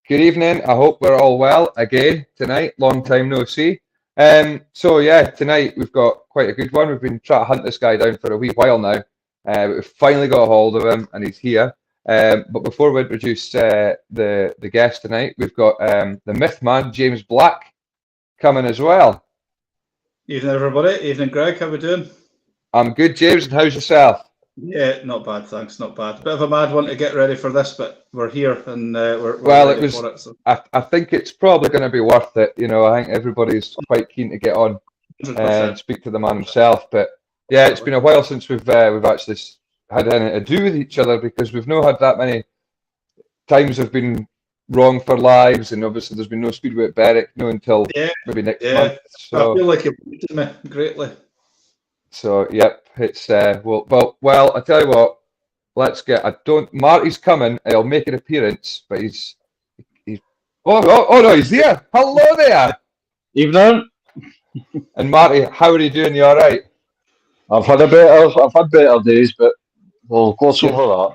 Good evening. I hope we're all well again tonight. Long time no see. Tonight we've got quite a good one. We've been trying to hunt this guy down for a wee while now. We've finally got a hold of him, and he's here. But before we introduce the guest tonight, we've got the myth man James Black coming as well. Evening, everybody. Evening, Greg. How we doing? I'm good, James. And how's yourself? Yeah, not bad, thanks. Not bad. Bit of a mad one to get ready for this, but we're here and we're ready for it. So. I think it's probably going to be worth it. You know, I think everybody's quite keen to get on and speak to the man himself. But yeah, it's been a while since we've actually had anything to do with each other because we've not had that many times have been wrong for lives, and obviously there's been no Speedway at Berwick, no until maybe next month. So I feel like you've beaten me greatly. So yep, it's well. I tell you what, let's get. Marty's coming. He'll make an appearance, but he's. Oh no, he's here. Hello there. Evening. And Marty, how are you doing? You all right? I've had better days, but we'll gloss over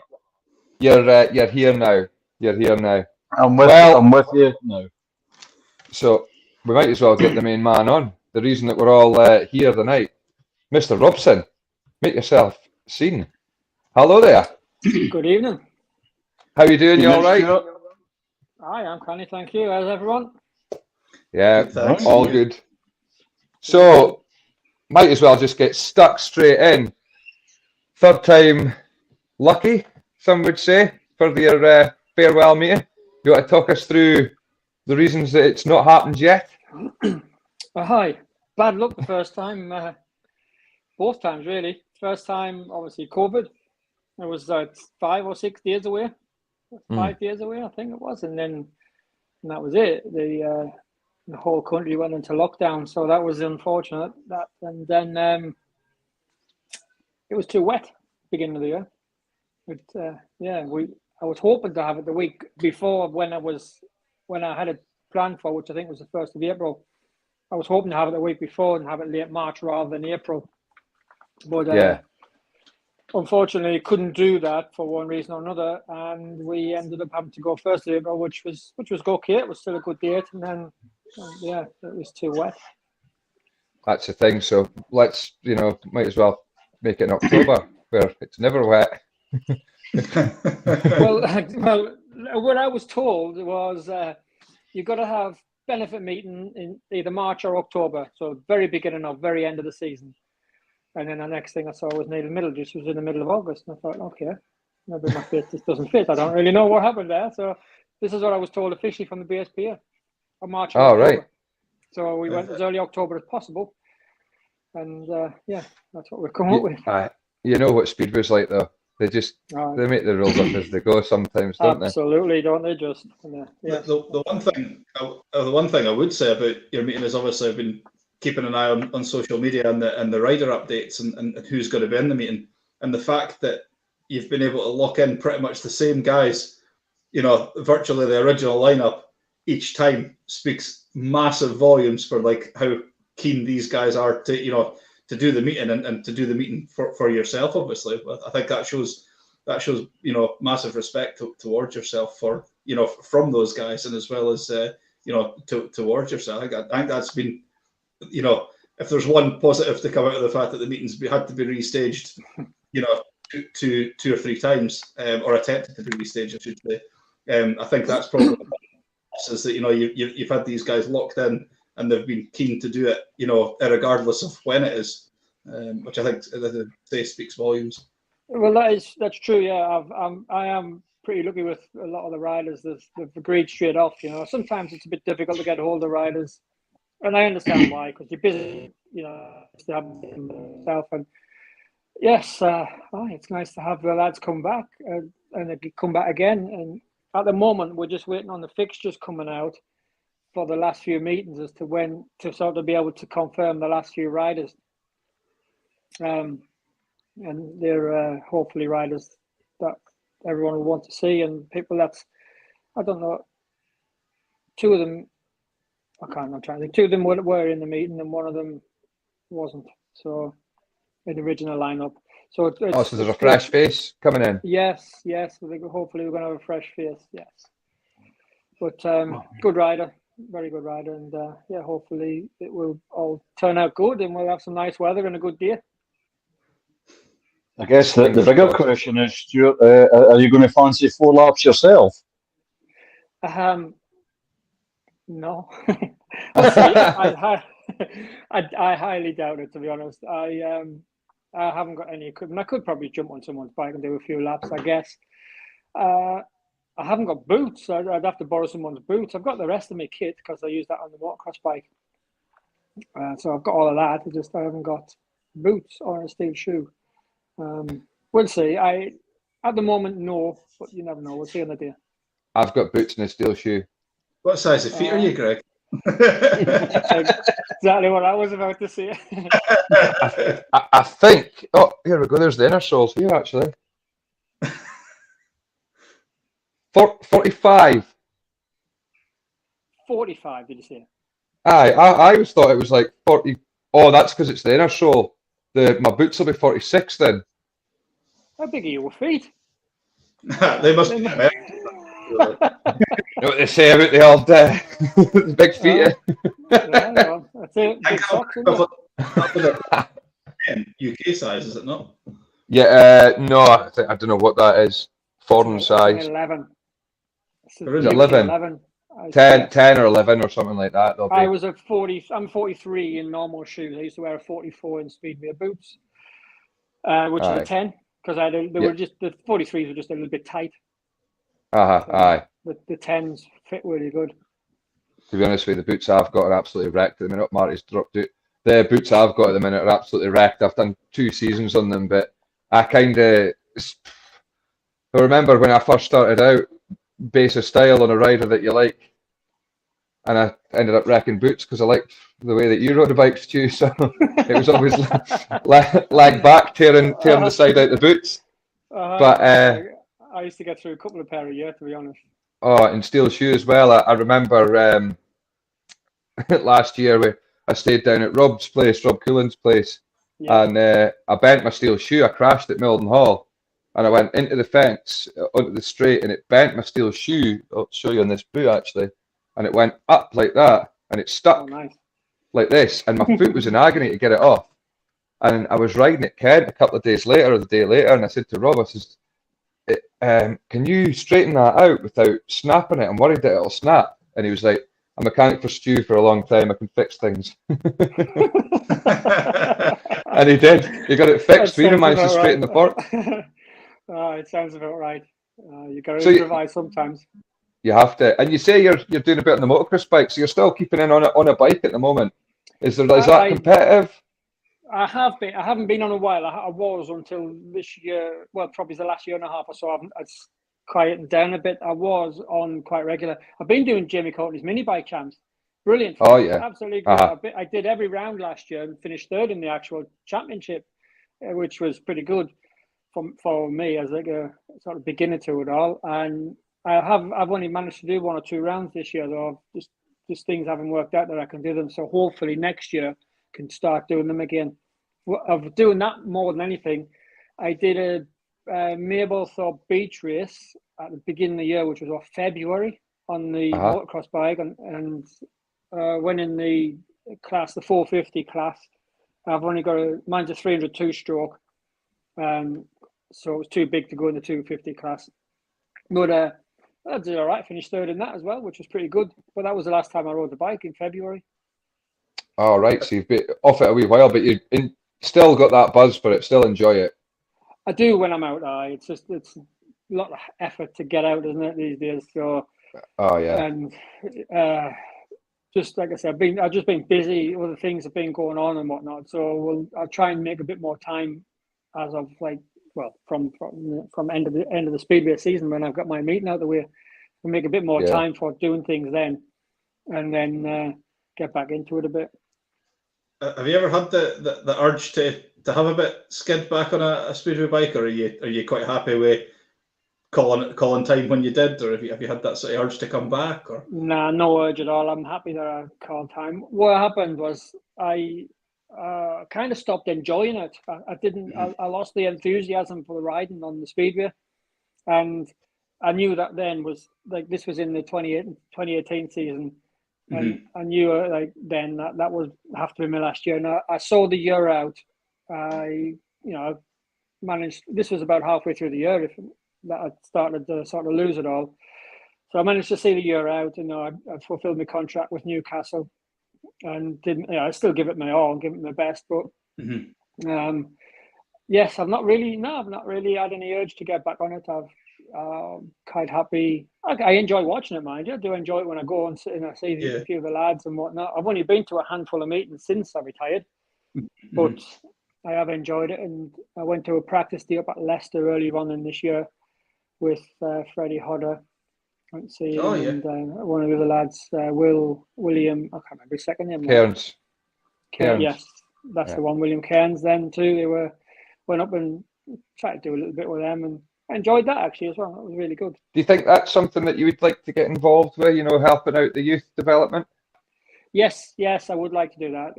that. You're here now. You're here now. I'm with you now. So we might as well get the main man on. The reason that we're all here tonight. Mr. Robson, make yourself seen. Hello there. Good evening. How are you doing? You all right? I am, Connie. Thank you. How's everyone? Yeah, all good. So, might as well just get stuck straight in. Third time lucky, some would say, for your farewell meeting. You want to talk us through the reasons that it's not happened yet? Hi. Bad luck the first time. Both times, really. First time, obviously, COVID. It was 5 or 6 days away. 5 days away, I think it was. And that was it. The whole country went into lockdown. So that was unfortunate. And then it was too wet beginning of the year. I was hoping to have it the week before when I had it planned for, which I think was the 1st of April. I was hoping to have it the week before and have it late March rather than April. But unfortunately, couldn't do that for one reason or another, and we ended up having to go 1st of April, which was okay. It was still a good date, and then it was too wet. That's the thing. So let's might as well make it in October where it's never wet. well, what I was told was you've got to have benefit meeting in either March or October, so very beginning or very end of the season. And then the next thing I saw was Neil Middle just was in the middle of August. And I thought, okay, maybe my face just doesn't fit. I don't really know what happened there. So this is what I was told officially from the BSPA of March. Oh, right. So we went as early October as possible. And that's what we've come up with. You know what Speedway's like, though. They just they make the rules up as they go sometimes, don't they? Absolutely, don't they? Just The one thing I would say about your meeting is obviously I've been keeping an eye on social media and the rider updates and who's going to be in the meeting, and the fact that you've been able to lock in pretty much the same guys, virtually the original lineup each time speaks massive volumes for like how keen these guys are to do the meeting and to do the meeting for yourself. Obviously, I think that shows massive respect towards yourself for from those guys, and as well as towards yourself. I think that's been. If there's one positive to come out of the fact that the meetings had to be restaged, two or three times, or attempted to be restaged, I should say. I think that's probably is that you've had these guys locked in and they've been keen to do it, regardless of when it is, which I think they speaks volumes. Well, that's true. Yeah, I am pretty lucky with a lot of the riders. They've agreed straight off. Sometimes it's a bit difficult to get hold of riders. And I understand why, because you're busy, to have yourself. And yes, it's nice to have the lads come back and they come back again. And at the moment, we're just waiting on the fixtures coming out for the last few meetings as to when to sort of be able to confirm the last few riders. And they're hopefully riders that everyone will want to see, and people that's, I don't know, two of them. I'm trying to think. Two of them were in the meeting and one of them wasn't. So, in the original lineup. So so there's a fresh face coming in. Yes. Hopefully we're going to have a fresh face. Yes. But good rider, very good rider, and yeah, hopefully it will all turn out good, and we'll have some nice weather and a good day. I guess the bigger question is, Stuart, are you going to fancy 4 laps yourself? No. We'll see. I highly doubt it, to be honest. I haven't got any equipment. I could probably jump on someone's bike and do a few laps, I guess. I haven't got boots. I'd have to borrow someone's boots. I've got the rest of my kit because I use that on the motocross bike. So I've got all of that. I haven't got boots or a steel shoe. We'll see. At the moment, no, but you never know. We'll see on the day. I've got boots and a steel shoe. What size of feet are you, Greg? Exactly what I was about to say. I think. Oh, here we go. There's the inner soles here, actually. 45. 45, did you say? Aye, I always thought it was like 40. Oh, that's because it's the inner sole. My boots will be 46 then. How big are your feet? They must be. You know what they say about the old big feet. Yeah, that's it. Big socks, isn't it? UK size, is it not? Yeah, no, I don't know what that is. Foreign size. 11. Is it 11? 10 or 11 or something like that. I was a 40. I'm 43 in normal shoes. I used to wear a 44 in Speedway boots, which is a 10 because the 43s were just a little bit tight. Aye. The 10s fit really good. To be honest with you, the boots I've got are absolutely wrecked at the minute. Marty's dropped it. The boots I've got at the minute are absolutely wrecked. I've done 2 seasons on them, but I remember when I first started out, base of style on a rider that you like, and I ended up wrecking boots because I liked the way that you rode the bikes, Stu. So it was always lag back, tearing the side out the boots. But I used to get through a couple of pair a year, to be honest. Oh, and steel shoe as well. I remember last year I stayed down at Rob Coolan's place, and I bent my steel shoe. I crashed at Milton Hall, and I went into the fence, onto the straight, and it bent my steel shoe. I'll show you on this boot, actually. And it went up like that, and it stuck like this, and my foot was in agony to get it off. And I was riding at Kent a couple of days later, or the day later, and I said to Rob, I says, can you straighten that out without snapping it? I'm worried that it'll snap. And he was like, I'm a mechanic for Stu for a long time. I can fix things. And he did. He got it fixed. We managed to straighten the fork. It sounds about right. You got to improvise sometimes. You have to. And you say you're doing a bit on the motocross bike, so you're still keeping in on a bike at the moment. Is that competitive? I have been. I haven't been on a while. I was until this year. Well, probably the last year and a half or so. It's quieted down a bit. I was on quite regular. I've been doing Jamie Courtney's mini bike champs. Brilliant. Oh yeah, absolutely great. I did every round last year and finished third in the actual championship, which was pretty good for me as like a sort of beginner to it all. And I've only managed to do 1 or 2 rounds this year, though. Just things haven't worked out that I can do them. So hopefully next year can start doing them again. Of doing that more than anything, I did a Mablethorpe beach race at the beginning of the year, which was February, on the motocross bike, and went in the class, the 450 class. I've only got mine's a 302 stroke, so it was too big to go in the 250 class. But I did all right. Finished third in that as well, which was pretty good. But that was the last time I rode the bike in February. All right, so you've been off it a wee while, but you still got that buzz for it. Still enjoy it. I do when I'm out. It's a lot of effort to get out, isn't it, these days? So. Oh yeah. And just like I said, I've just been busy. Other things have been going on and whatnot. So I'll try and make a bit more time as of from end of the Speedway season when I've got my meeting out the way. I'll make a bit more time for doing things then, and then get back into it a bit. Have you ever had the urge to have a bit skid back on a Speedway bike, or are you quite happy with calling time when you did, or have you had that sort of urge to come back? Or nah, no urge at all. I'm happy that I called time. What happened was I kind of stopped enjoying it. I didn't. I lost the enthusiasm for the riding on the Speedway, and I knew that then was like this was in the 2018 season, and I knew like then that would have to be my last year. And I saw the year out. I managed. This was about halfway through the year that I started to sort of lose it all. So I managed to see the year out, and I fulfilled my contract with Newcastle, and didn't. I still give it my all, give it my best, but. Yes, I've not really had any urge to get back on it. I've quite happy. I enjoy watching it, mind you. I do enjoy it when I go and I see a few of the lads and whatnot. I've only been to a handful of meetings since I retired, but I have enjoyed it. And I went to a practice day up at Leicester earlier on in this year with Freddie Hodder. I went to see him and one of the other lads, William. I can't remember his second name. Cairns. Yes, that's the one. William Cairns. Then too, they went up and tried to do a little bit with them, and I enjoyed that actually as well. That was really good. Do you think that's something that you would like to get involved with? Helping out the youth development. Yes, I would like to do that.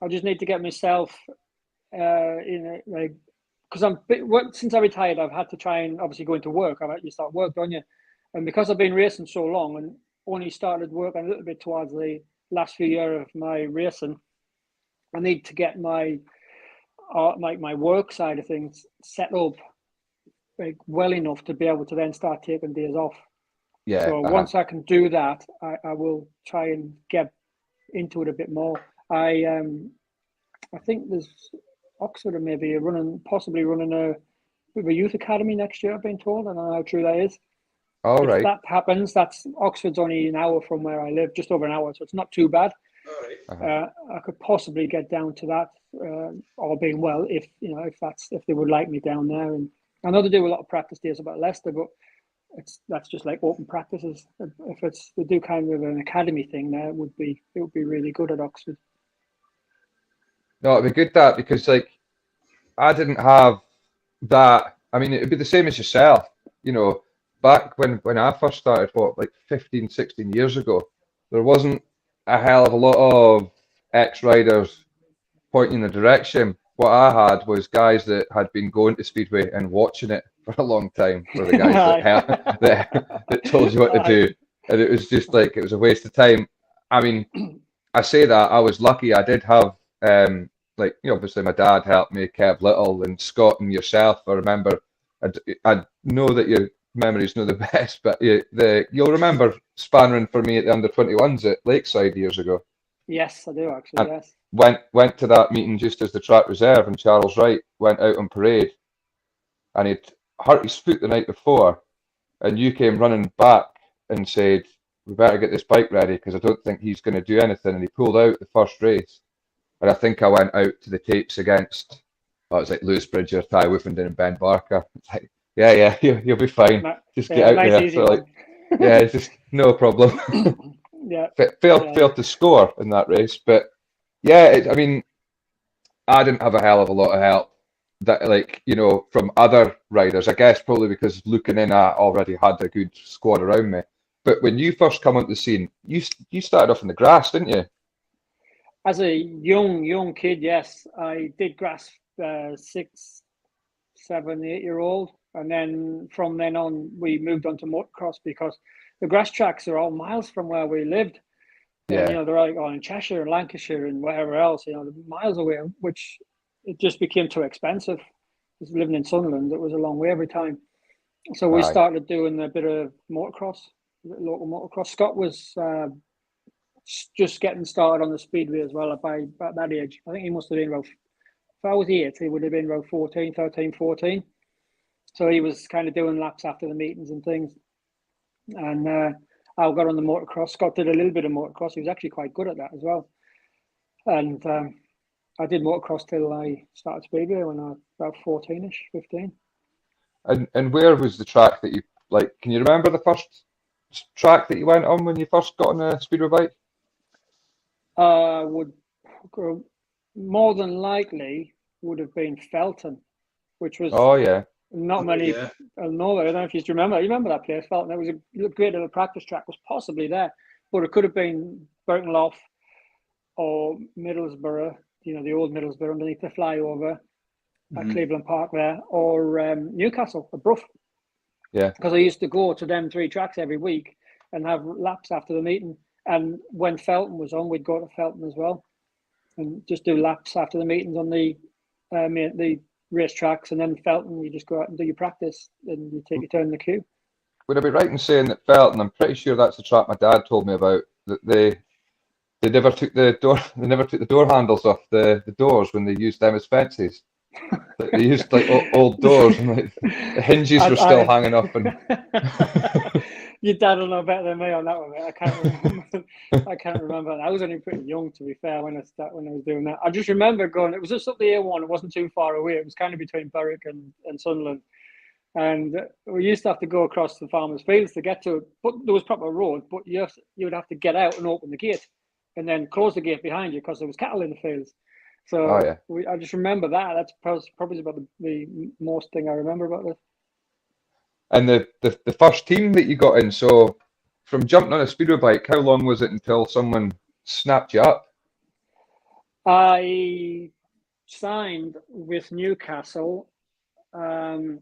I just need to get myself because since I retired, I've had to try and obviously go into work. I've had to start work, don't you? And because I've been racing so long and only started working a little bit towards the last few years of my racing, I need to get my work side of things set up well enough to be able to then start taking days off. Yeah. So once I can do that, I will try and get into it a bit more. I think there's Oxford maybe possibly running a youth academy next year. I've been told. I don't know how true that is. All right. If that happens, that's Oxford's only an hour from where I live, just over an hour, so it's not too bad. All right. I could possibly get down to that, all being well, if they would like me down there. And I know they do a lot of practice days about Leicester, but that's just like open practices. If they do kind of an academy thing, there it would be really good at Oxford. No, it'd be good because I didn't have that. I mean, it'd be the same as yourself. Back when I first started, 15, 16 years ago, there wasn't a hell of a lot of ex-riders pointing in the direction. What I had was guys that had been going to Speedway and watching it for a long time, were the guys that told you what to do. And it was just it was a waste of time. I mean, I say that I was lucky. I did have, obviously my dad helped me, Kev Little and Scott and yourself. I remember, I know that your memories know the best, but you'll remember spannering for me at the under-21s at Lakeside years ago. Yes, I do actually. And yes. Went to that meeting just as the track reserve, and Charles Wright went out on parade, and he'd hurt his foot the night before, and you came running back and said, "We better get this bike ready because I don't think he's going to do anything." And he pulled out the first race, and I think I went out to the tapes against, it was like Lewis Bridger, Ty Woofenden, and Ben Barker. It's like, yeah, you'll be fine. Just get out there. So it's just no problem. Yeah. Failed to score in that race, but I mean, I didn't have a hell of a lot of help that, from other riders. I guess probably because looking in, I already had a good squad around me. But when you first come onto the scene, you started off in the grass, didn't you? As a young kid, yes, I did grass 6, 7, 8-year-old, and then from then on we moved on to motocross because the grass tracks are all miles from where we lived. Yeah. And, they're like in Cheshire and Lancashire and wherever else, miles away, which it just became too expensive. Because living in Sunderland, it was a long way every time. So we started doing a bit of motocross, local motocross. Scott was just getting started on the Speedway as well at that age. I think he must have been about, if I was 8, he would have been about 13, 14. So he was kind of doing laps after the meetings and things. And I got on the motocross. Scott did a little bit of motocross. He was actually quite good at that as well. And I did motocross till I started Speedway when I was about 14-ish, 15. And where was the track that you can you remember the first track that you went on when you first got on a Speedway bike? Would more than likely would have been Felton, which was not many. Yeah. I don't know if you remember. You remember that place, Felton? It was a great little practice track. Was possibly there, but it could have been Burtonlough or Middlesbrough. The old Middlesbrough underneath the flyover at Cleveland Park there, or Newcastle, the Brough. Yeah. Because I used to go to them 3 tracks every week and have laps after the meeting. And when Felton was on, we'd go to Felton as well and just do laps after the meetings on the race tracks. And then Felton, you just go out and do your practice and you take your turn in the queue. Would I be right in saying that Felton, I'm pretty sure that's the track my dad told me about, that they never took the door handles off the doors when they used them as fences. They used like old doors, and like, the hinges were still hanging up. And your dad will know better than me on that one, mate. I can't remember. I was only pretty young, to be fair, when I was doing that. I just remember going. It was just up the A1. It wasn't too far away. It was kind of between Berwick and Sunderland, and we used to have to go across the farmers' fields to get to it. But there was proper road, but you would have to get out and open the gate, and then close the gate behind you because there was cattle in the fields. So I just remember that. That's probably about the most thing I remember about this. And the first team that you got in, so from jumping on a Speedway bike, how long was it until someone snapped you up? I signed with Newcastle over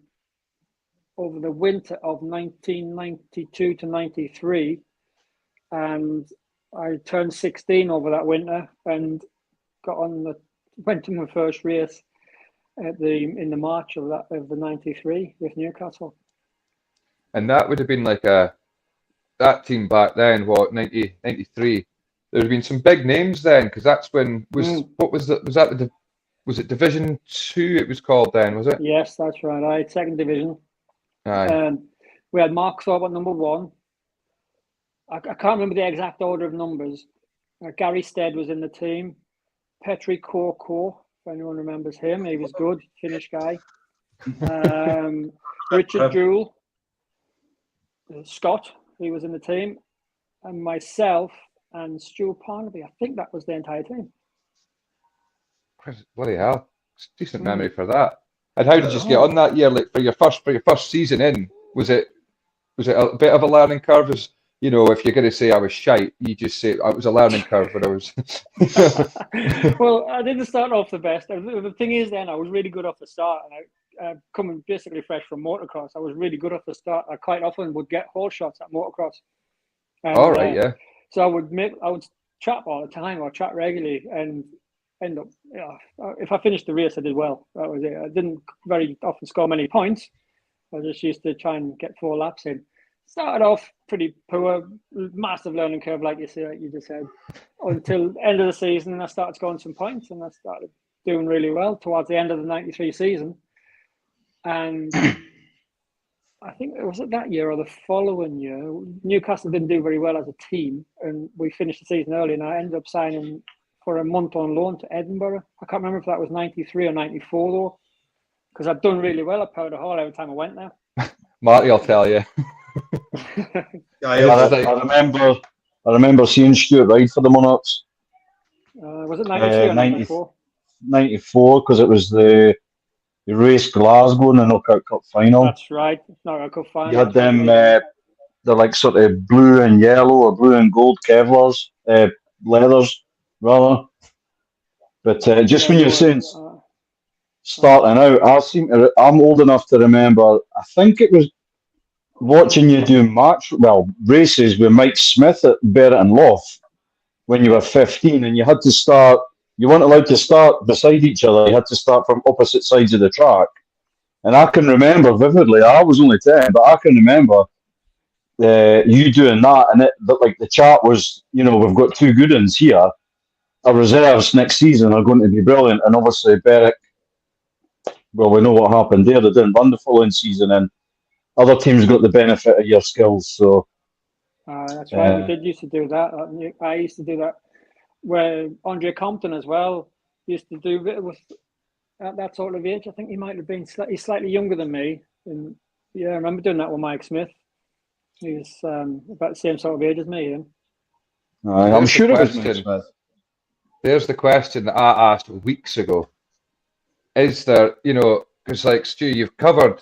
the winter of 1992 to 93, and I turned 16 over that winter and went to my first race in the March of the 93 with Newcastle. And that would have been like that team back then, 93. There would have been some big names then, because that's when was it Division 2 it was called then, was it? Yes, that's right. Second division. Aye. We had Mark Thorpe at number 1. I can't remember the exact order of numbers. Gary Stead was in the team. Petri Corco, if anyone remembers him, he was good, Finnish guy. Richard Jewell, Scott, he was in the team, and myself and Stuart Parnaby. I think that was the entire team. Bloody hell, decent memory for that. And how did you get on that year? Like for your first season in, was it a bit of a learning curve? As you know, if you're going to say I was shite, you just say it was a learning curve. But I was. Well, I didn't start off the best. The thing is, then I was really good off the start, and I coming basically fresh from motocross, I was really good off the start. I quite often would get whole shots at motocross. And, all right, yeah. So I would trap all the time, or trap regularly, and end up. If I finished the race, I did well. That was it. I didn't very often score many points. I just used to try and get 4 laps in. Started off pretty poor, massive learning curve, like you just said, until end of the season. I started scoring some points, and I started doing really well towards the end of the 93 season. And I think it was that year or the following year, Newcastle didn't do very well as a team, and we finished the season early, and I ended up signing for a month on loan to Edinburgh. I can't remember if that was 93 or 94 though, because I'd done really well at Powder Hall every time I went there. Marty, I'll tell you. I remember seeing Stuart ride for the Monarchs. Was it 93 or 94? 94, because it was the race Glasgow in the Knockout Cup final. That's right, Knockout Cup final. You had them, they're like sort of blue and yellow or blue and gold Kevlars, leathers rather. But just when you're saying starting out, I'm old enough to remember, I think it was watching you do races with Mike Smith at Barrett and Loft when you were 15, and you had to start. You weren't allowed to start beside each other. You had to start from opposite sides of the track. And I can remember vividly. I was only 10, but I can remember you doing that. And the chat was, we've got 2 good ones here. Our reserves next season are going to be brilliant. And obviously Berwick, well, we know what happened there. They didn't run the following season, and other teams got the benefit of your skills. So that's right. We did used to do that. I used to do that. Where Andre Compton as well used to do it with at that sort of age. I think he might have been slightly younger than me. And yeah, I remember doing that with Mike Smith. He was about the same sort of age as me. I'm sure it was Mike Smith. There's the question that I asked weeks ago. Is there, because like Stu, you've covered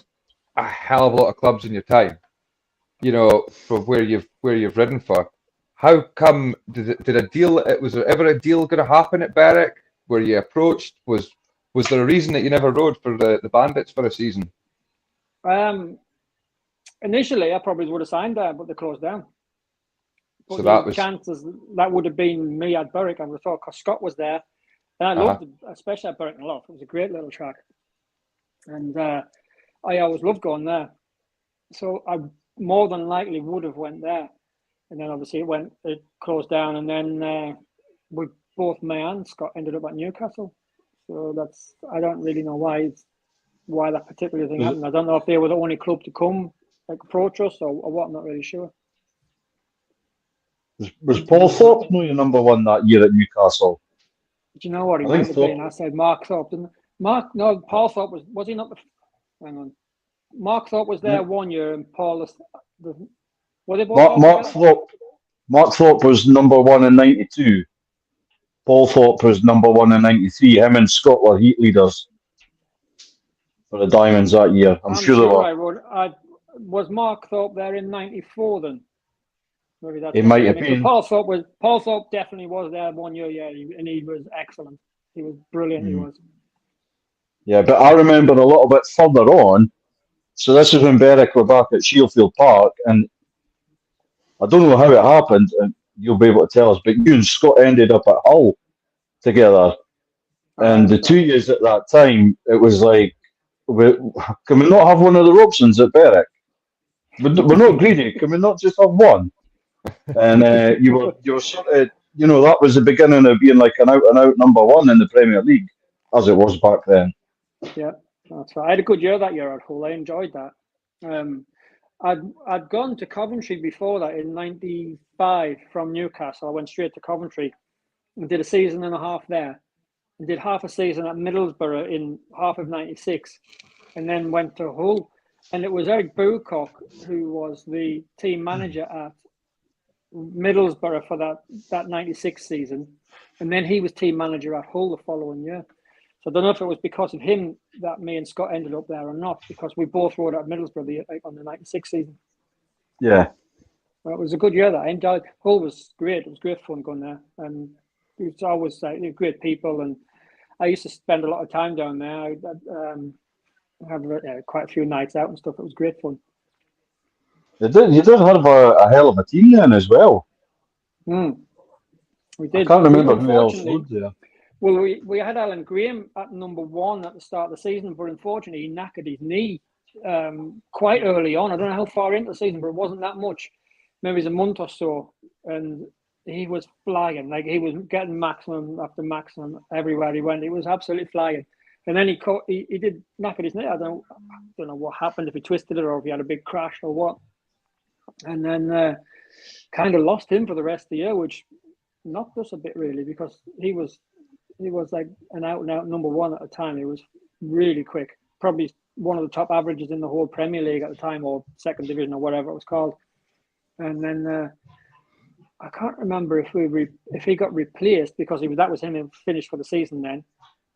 a hell of a lot of clubs in your time, from where you've ridden for. How come did a deal? Was there ever a deal going to happen at Berwick? Were you approached? Was there a reason that you never rode for the Bandits for a season? initially I probably would have signed there, but they closed down. But So the that was chances that would have been me at Berwick, I would have thought, because Scott was there. And I loved it, especially at Berwick and Lough. It was a great little track. And I always loved going there. So I more than likely would have went there. And then obviously it closed down. And then we both, me and Scott, ended up at Newcastle. So I don't really know why that particular thing happened. I don't know if they were the only club to come, like approach us or what, I'm not really sure. Was Paul Thorpe no your number one that year at Newcastle? Do you know what he I might think have Thorpe- been? I said Mark Thorpe, didn't I? Paul Thorpe was he not hang on. Mark Thorpe was there 1 year and Paul were they both Mark Thorpe was number one in 92. Paul Thorpe was number one in 93. Him and Scott were heat leaders for the Diamonds that year. I'm sure they were. Was Mark Thorpe there in 94 then? Maybe that's He might have been. Paul Thorpe definitely was there 1 year, yeah, and he was excellent. He was brilliant. He was. Yeah, but I remember a little bit further on. So this is when Berwick were back at Sheffield Park, and I don't know how it happened, and you'll be able to tell us, but you and Scott ended up at Hull together. And the 2 years at that time, it was like, can we not have one of the Robsons at Berwick? We're not greedy. Can we not just have one? And you were sort of, that was the beginning of being like an out-and-out number one in the Premier League, as it was back then. Yeah, that's right. I had a good year that year at Hull. I enjoyed that. I'd gone to Coventry before that in 95 from Newcastle. I went straight to Coventry and did a season and a half there, and did half a season at Middlesbrough in half of 96, and then went to Hull. And it was Eric Boocock who was the team manager at Middlesbrough for that 96 season. And then he was team manager at Hull the following year. So I don't know if it was because of him that me and Scott ended up there or not, because we both rode at Middlesbrough on the 96 season. Yeah. Well, it was a good year that I enjoyed. Hull was great. It was great fun going there. And it was always great people. And I used to spend a lot of time down there. I had quite a few nights out and stuff. It was great fun. You did have a hell of a team then as well. We did. I can't remember who else rode there. Well, we had Alan Graham at number one at the start of the season, but unfortunately he knackered his knee quite early on. I don't know how far into the season, but it wasn't that much. Maybe it was a month or so. And he was flying. Like, he was getting maximum after maximum everywhere he went. He was absolutely flying. And then he did knackered his knee. I don't know what happened, if he twisted it or if he had a big crash or what. And then kind of lost him for the rest of the year, which knocked us a bit really, because he was like an out and out number one at the time. He was really quick, probably one of the top averages in the whole Premier League at the time, or second division or whatever it was called. And then I can't remember if he got replaced, because that was him who finished for the season then,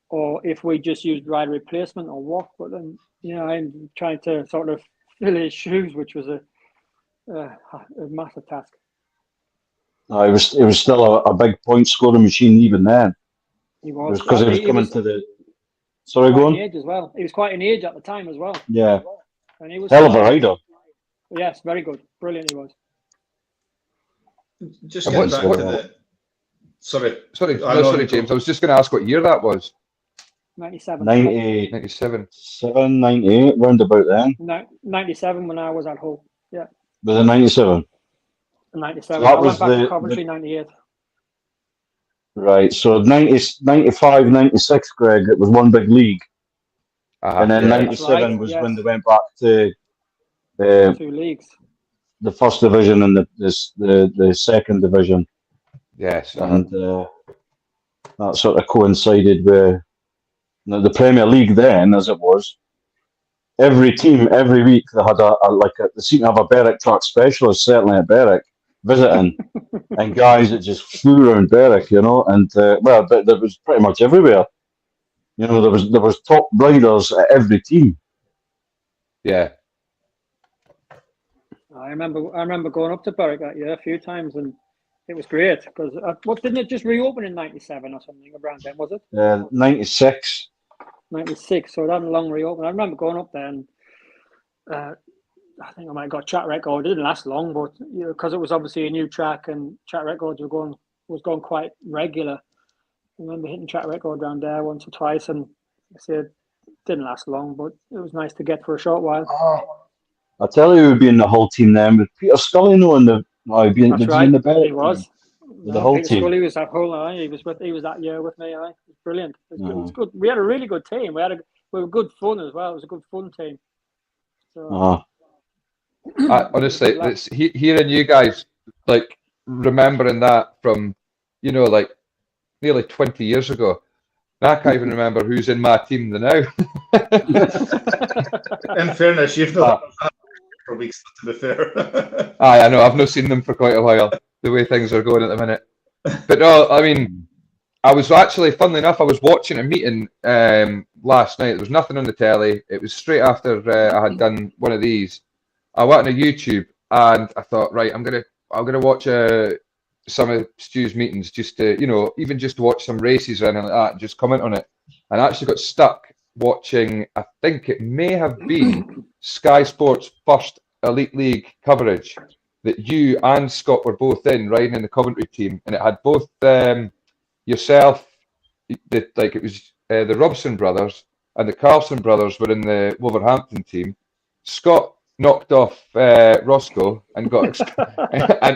or if we just used rider replacement or what. But then, I'm trying to sort of fill his shoes, which was a massive task. It was still a big point scoring machine even then. He was, because he was coming to the. Sorry, go on. Age as well. He was quite an age at the time as well. Yeah. And he was hell of a rider. Yes, very good, brilliant he was. Just getting back to the. Sorry, James. I was just going to ask what year that was. 97. 97. 98, round about then. 97 when I was at Hull. Yeah. Was it 97? 97. So that I was went back to Coventry 98. Right, so 95, 96, Greg, it was one big league. And then 97 was when they went back to 2 leagues. The first division and the second division. Yes. And that sort of coincided with the Premier League then, as it was. Every team, every week, they had they seemed to have a Berwick track specialist, certainly at Berwick, visiting, and guys that just flew around Berwick, and but there was pretty much everywhere. There was top riders at every team. Yeah. I remember going up to Berwick that year a few times, and it was great because didn't it just reopen in 97 or something around then, was it? 96. 96, so it hadn't long reopened. I remember going up there and I think I might have got track record. It didn't last long, but because it was obviously a new track and track records was going quite regular. I remember hitting track record down there once or twice, and I said it didn't last long, but it was nice to get for a short while. I tell you, we'd be in the whole team then with Peter Scully knowing the. He'd be in, That's was right. in the Bandit He was. with the whole Peter team. Scully was that whole. He was that year with me. It was brilliant. It was good. We had a really good team. We were good fun as well. It was a good fun team. So, honestly, it's hearing you guys like remembering that from, like nearly 20 years ago. I can't even remember who's in my team now. In fairness, you've not done that for weeks, to be fair. I know. I've not seen them for quite a while, the way things are going at the minute. But no, I mean, I was actually, funnily enough, I was watching a meeting last night. There was nothing on the telly. It was straight after I had done one of these. I went on YouTube and I thought, right, I'm gonna watch some of Stu's meetings just to, even just to watch some races or anything like that and just comment on it. And I actually got stuck watching, I think it may have been Sky Sports' first Elite League coverage that you and Scott were both in, riding in the Coventry team. And it had both yourself, it was the Robson brothers and the Carlson brothers were in the Wolverhampton team. Scott knocked off Roscoe and got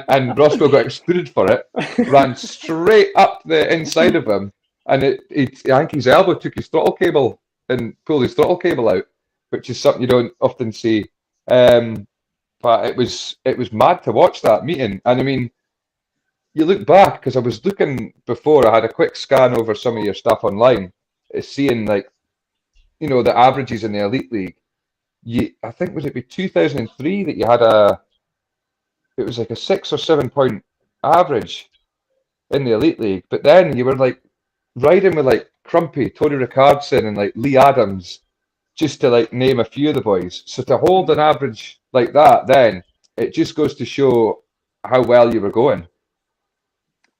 and Roscoe got excluded for it. Ran straight up the inside of him, and I think his elbow took his throttle cable and pulled his throttle cable out, which is something you don't often see. But it was mad to watch that meeting, and I mean, you look back because I was looking before. I had a quick scan over some of your stuff online, seeing the averages in the Elite League. I think was it be 2003 that you had it was like a 6 or 7 point average in the Elite League, but then you were like riding with like Crumpy, Tony Rickardson, and like Lee Adams, just to like name a few of the boys. So to hold an average like that, then it just goes to show how well you were going.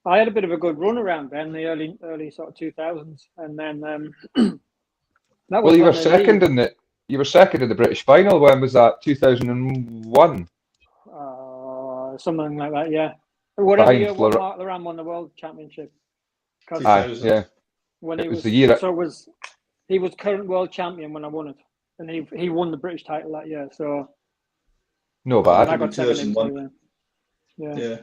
I had a bit of a good run around then, the early sort of 2000s, and then that was. Well, you were second in the. You were second in the British final. When was that? 2001? Something like that, yeah. Whatever year Mark Laran won the World Championship. Yeah. When it was the year. So he was current world champion when I won it. And he won the British title that year. So no bad. I got 2001. Yeah.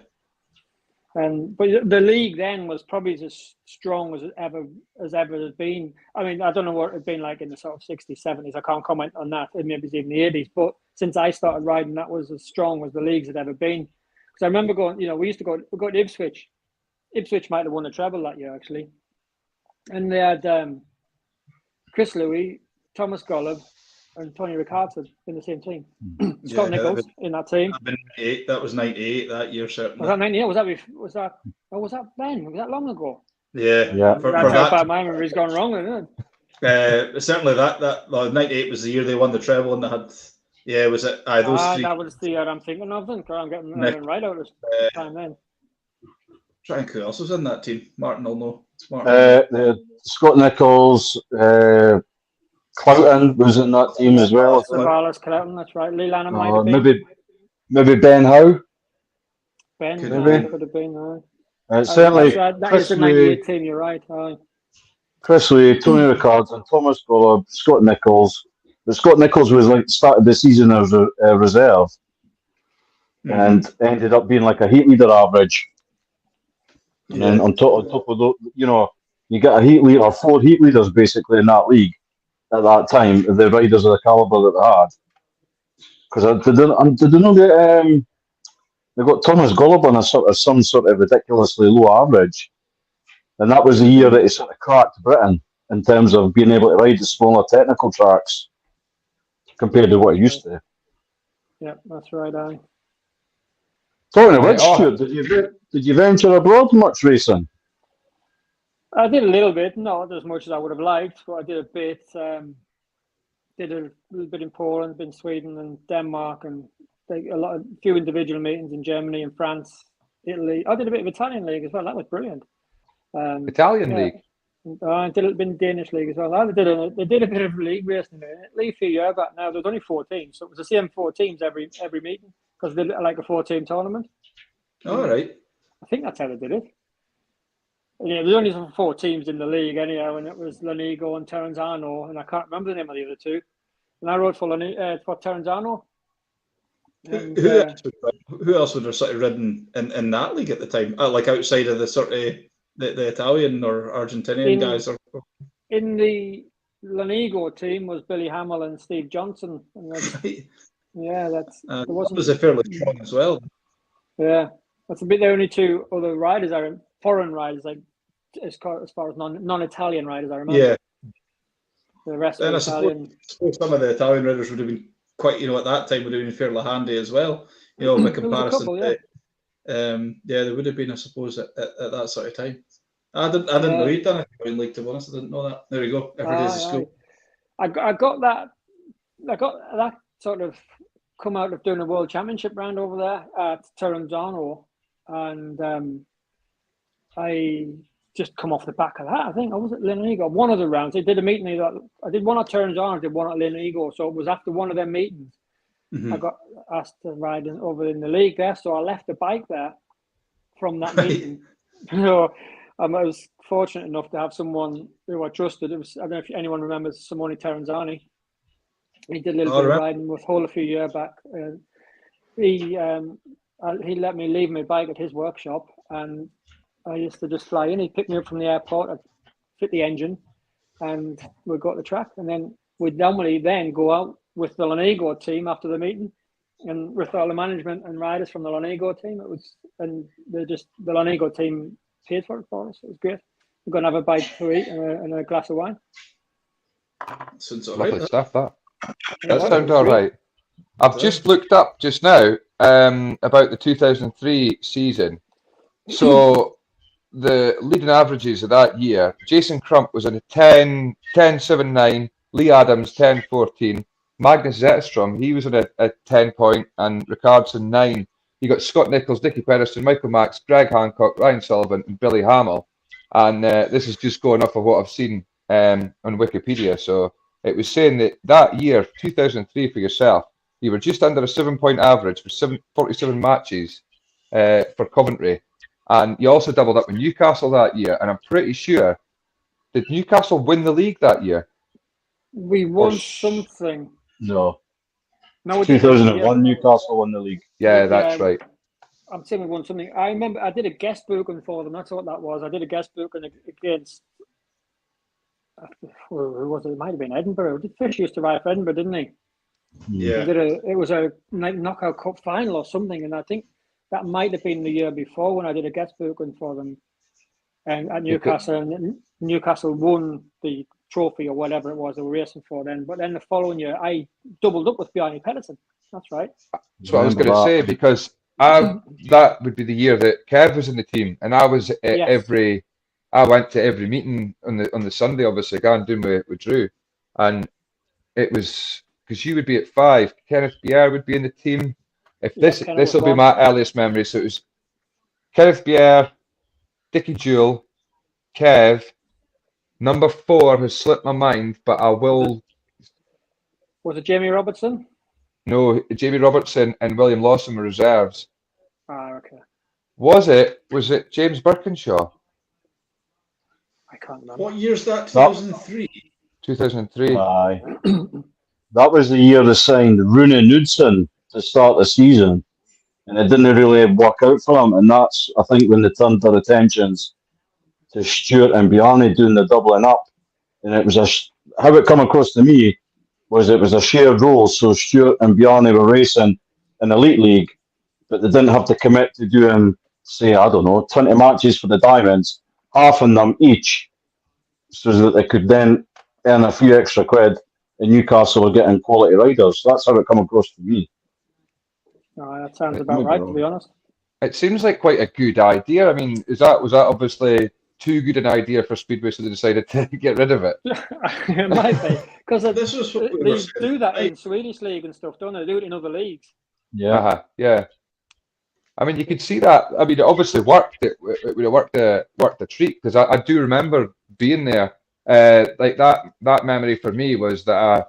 But the league then was probably as strong as ever has been. I mean, I don't know what it'd been like in the sort of 60s, 70s. I can't comment on that. Maybe even the 80s. But since I started riding, that was as strong as the leagues had ever been. Because I remember going, we used to go to Ipswich. Ipswich might have won the treble that year, actually. And they had Chris Louis, Thomas Golub, and Tony Rickardson in the same team. Scott Nichols in that team. That was 98 that year, certainly. Was that 98? Was that then? Was that long ago? Yeah. For that's how my memory's gone wrong, isn't it? Certainly that 98 was the year they won the treble, and they had was it? Those three. That was the year I'm thinking of. I'm getting right out of the time then. Trying who else was in that team? Martin will know. Scott Nichols, Cloughton was in that team as well. Savalas, Cloughton, that's right. Lee Lanham might have been. Maybe Ben Howe. Ben could have been. Certainly. That is the 98 team, you're right. Chris Lee, Tony Rickardson, Thomas Golub, Scott Nichols. But Scott Nichols was started the season as a reserve and ended up being like a heat leader average. And then on top of the, you get a heat leader, or 4 heat leaders basically in that league at that time, the riders of the caliber that they had. Because did they know that they got Thomas Golub on some sort of ridiculously low average, and that was the year that he sort of cracked Britain in terms of being able to ride the smaller technical tracks compared to what he used to. Yeah, that's right. Talking of which, Stuart, did you venture abroad much racing? I did a little bit, not as much as I would have liked, but I did a bit. Did a little bit in Poland, a bit in Sweden and Denmark, and a few individual meetings in Germany and France, Italy. I did a bit of Italian league as well. That was brilliant. Italian league. I did it in Danish league as well. They did a bit of league racing a few years back now. There's only 4 teams, so it was the same 4 teams every meeting because they did like a 4-team tournament. All right. I think that's how they did it. Yeah, there's only 4 teams in the league anyhow, and it was Lanigo and Terenzano, and I can't remember the name of the other 2. And I rode for Terenzano. Who else would have sort of ridden in that league at the time? Like outside of the sort of the Italian or Argentinian guys? In the Lanigo team was Billy Hamill and Steve Johnson. And that was a fairly strong as well. Yeah, that's a bit the only 2 other riders are foreign riders, like as far as non-Italian riders I remember. Yeah. The rest of the Italian. I suppose some of the Italian riders would have been quite, at that time would have been fairly handy as well. By comparison. There would have been, I suppose, at that sort of time. I didn't know he'd done a league, to be honest. I didn't know that. There we go. Every day's a school. I got that sort of come out of doing a World Championship round over there at Terenzano, and I just come off the back of that. I think I was at Lanigo. One of the rounds, they did a meeting. I did one at Terenzano, I did one at Lanigo. So it was after one of their meetings. Mm-hmm. I got asked to ride over in the league there, so I left the bike there from that meeting. I was fortunate enough to have someone who I trusted. It was, I don't know if anyone remembers Simone Terenzani. He did a little bit of riding with Hull a few years back. He let me leave my bike at his workshop, and I used to just fly in. He'd pick me up from the airport, I'd fit the engine, and we'd go to the track. And then we'd normally then go out with the Lanigo team after the meeting, and with all the management and riders from the Lanigo team. The Lanigo team paid for it for us. It was great. We're going to have a bite to eat and a glass of wine. Lovely stuff, that sounds all right. I've just looked up just now about the 2003 season. So the leading averages of that year, Jason Crump was in a 10.79, Lee Adams 10.14, Magnus Zetterstrom, he was in a 10 point, and Ricardson 9. You got Scott Nichols, Dickie Pedersen, Michael Max, Greg Hancock, Ryan Sullivan, and Billy Hamill. And this is just going off of what I've seen on Wikipedia. So it was saying that year, 2003, for yourself, you were just under a 7-point average for 47 matches for Coventry. And you also doubled up with Newcastle that year. And I'm pretty sure, did Newcastle win the league that year? We won something. No. 2001, Newcastle won the league. Yeah, that's right. I'm saying we won something. I remember I did a guest booking for them. That's what that was. I did a guest booking against, who was it? It might have been Edinburgh. Fish used to ride for Edinburgh, didn't he? Yeah. It was a knockout cup final or something, and I think that might have been the year before when I did a guest booking for them, and at Newcastle. And Newcastle won the trophy or whatever it was they were racing for then. But then the following year, I doubled up with Bjarne Pedersen. That's right. That's what I was going to say, because that would be the year that Kev was in the team, and I was at I went to every meeting on the Sunday, obviously, going doing with Drew, and it was because you would be at 5, Kenneth Bier would be in the team. If this will be my earliest memory, so it was Kenneth Bier, Dickie Jewell, Kev. Number 4 has slipped my mind, but I will. Was it Jamie Robertson? No, Jamie Robertson and William Lawson were reserves. Okay. Was it James Birkinshaw? I can't remember. What year's that? 2003? 2003. Aye. That was the year they signed Rune Knudsen to start the season, and it didn't really work out for them. And that's, I think, when they turned their attentions to Stuart and Bjarne doing the doubling up. And it was how it come across to me was it was a shared role. So Stuart and Bjarne were racing in Elite League, but they didn't have to commit to doing, say, I don't know, 20 matches for the Diamonds, half of them each, so that they could then earn a few extra quid, and Newcastle were getting quality riders. So that's how it come across to me. That sounds about right, to be honest. It seems like quite a good idea. I mean, was that obviously too good an idea for Speedway, so they decided to get rid of it? It might be, because they do that in Swedish league and stuff, don't they? They do it in other leagues. Yeah. Yeah. I mean, you could see that. I mean, it obviously worked. It would have worked the treat, because I do remember being there. Like that memory for me was that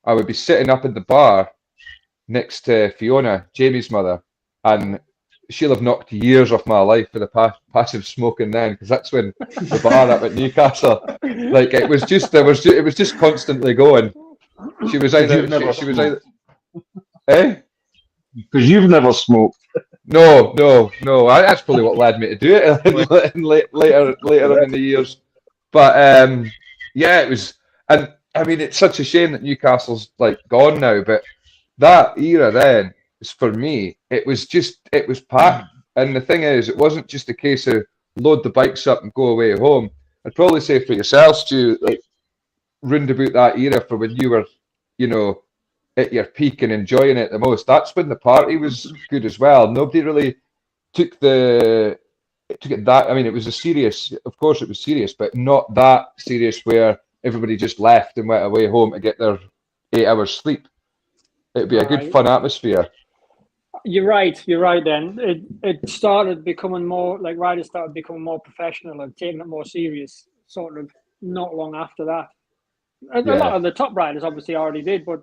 I would be sitting up in the bar next to Fiona, Jamie's mother, and she'll have knocked years off my life for the passive smoking then, because that's when the bar up at Newcastle, like it was just constantly going. She was either she was either eh? Because you've never smoked. No. That's probably what led me to do it later in the years. But yeah, it was, and I mean, it's such a shame that Newcastle's like gone now. But that era then, is for me, it was packed. And the thing is, it wasn't just a case of load the bikes up and go away home. I'd probably say for yourself, Stu, like round about that era for when you were, you know, at your peak and enjoying it the most. That's when the party was good as well. Nobody really took it that. I mean, it was of course, it was serious, but not that serious where everybody just left and went away home to get their 8 hours sleep. It'd be a good, fun atmosphere. You're right. Then it started becoming more like riders started becoming more professional and taking it more serious. Sort of not long after that, a lot of the top riders obviously already did, but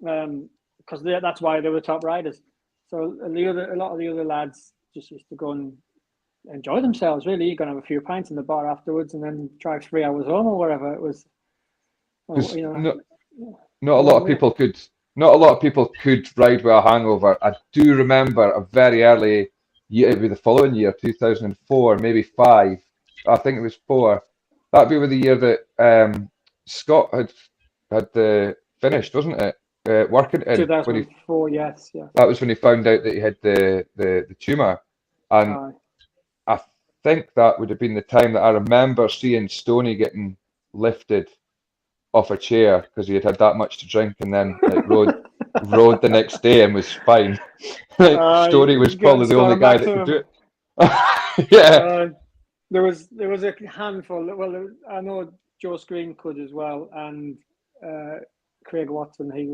because that's why they were top riders. So a lot of the other lads just used to go and enjoy themselves. Really, you're gonna have a few pints in the bar afterwards, and then drive 3 hours home or whatever it was. Not a lot of people could. Not a lot of people could ride with a hangover. I do remember a very early year, maybe the following year, 2004, maybe 5. I think it was 4. That'd be with the year that Scott had finished, wasn't it? Working in 2004, yes, yeah. That was when he found out that he had the tumour, and I think that would have been the time that I remember seeing Stoney getting lifted off a chair because he had had that much to drink, and then like, rode the next day and was fine. Like, Stoney was probably the only guy that could do it. Yeah. There was a handful. Well, I know Joe Screen could as well, and Craig Watson, he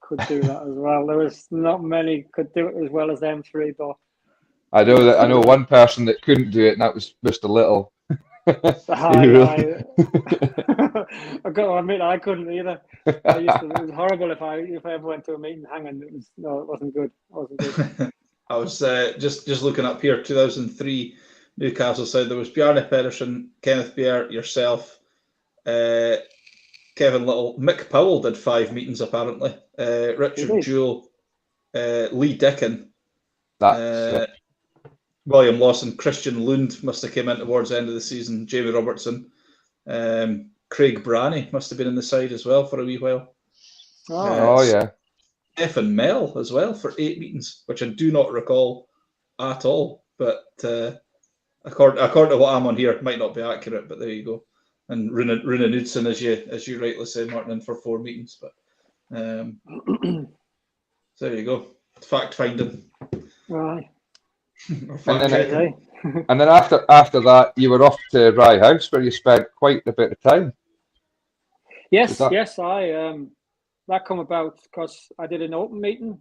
could do that as well. There was not many could do it as well as them three, but I know one person that couldn't do it, and that was Mr. Little. I got to admit, I couldn't either. It was horrible if I ever went to a meeting hanging. It wasn't good. I was just looking up here, 2003 Newcastle side. There was Bjarne Pedersen, Kenneth Bear, yourself, Kevin Little, Mick Powell did 5 meetings apparently. Richard Jewell, Lee Dickin, William Lawson, Christian Lund must have came in towards the end of the season. Jamie Robertson, Craig Branney must have been in the side as well for a wee while. Yeah. Stephen Mell as well for 8 meetings, which I do not recall at all. But according to what I'm on here, it might not be accurate. But there you go. And Rune Knudsen, as you rightly say, Martin, in for 4 meetings. But so there you go. Fact finding. Right. And then after that, you were off to Rye House, where you spent quite a bit of time. Yes, that come about because I did an open meeting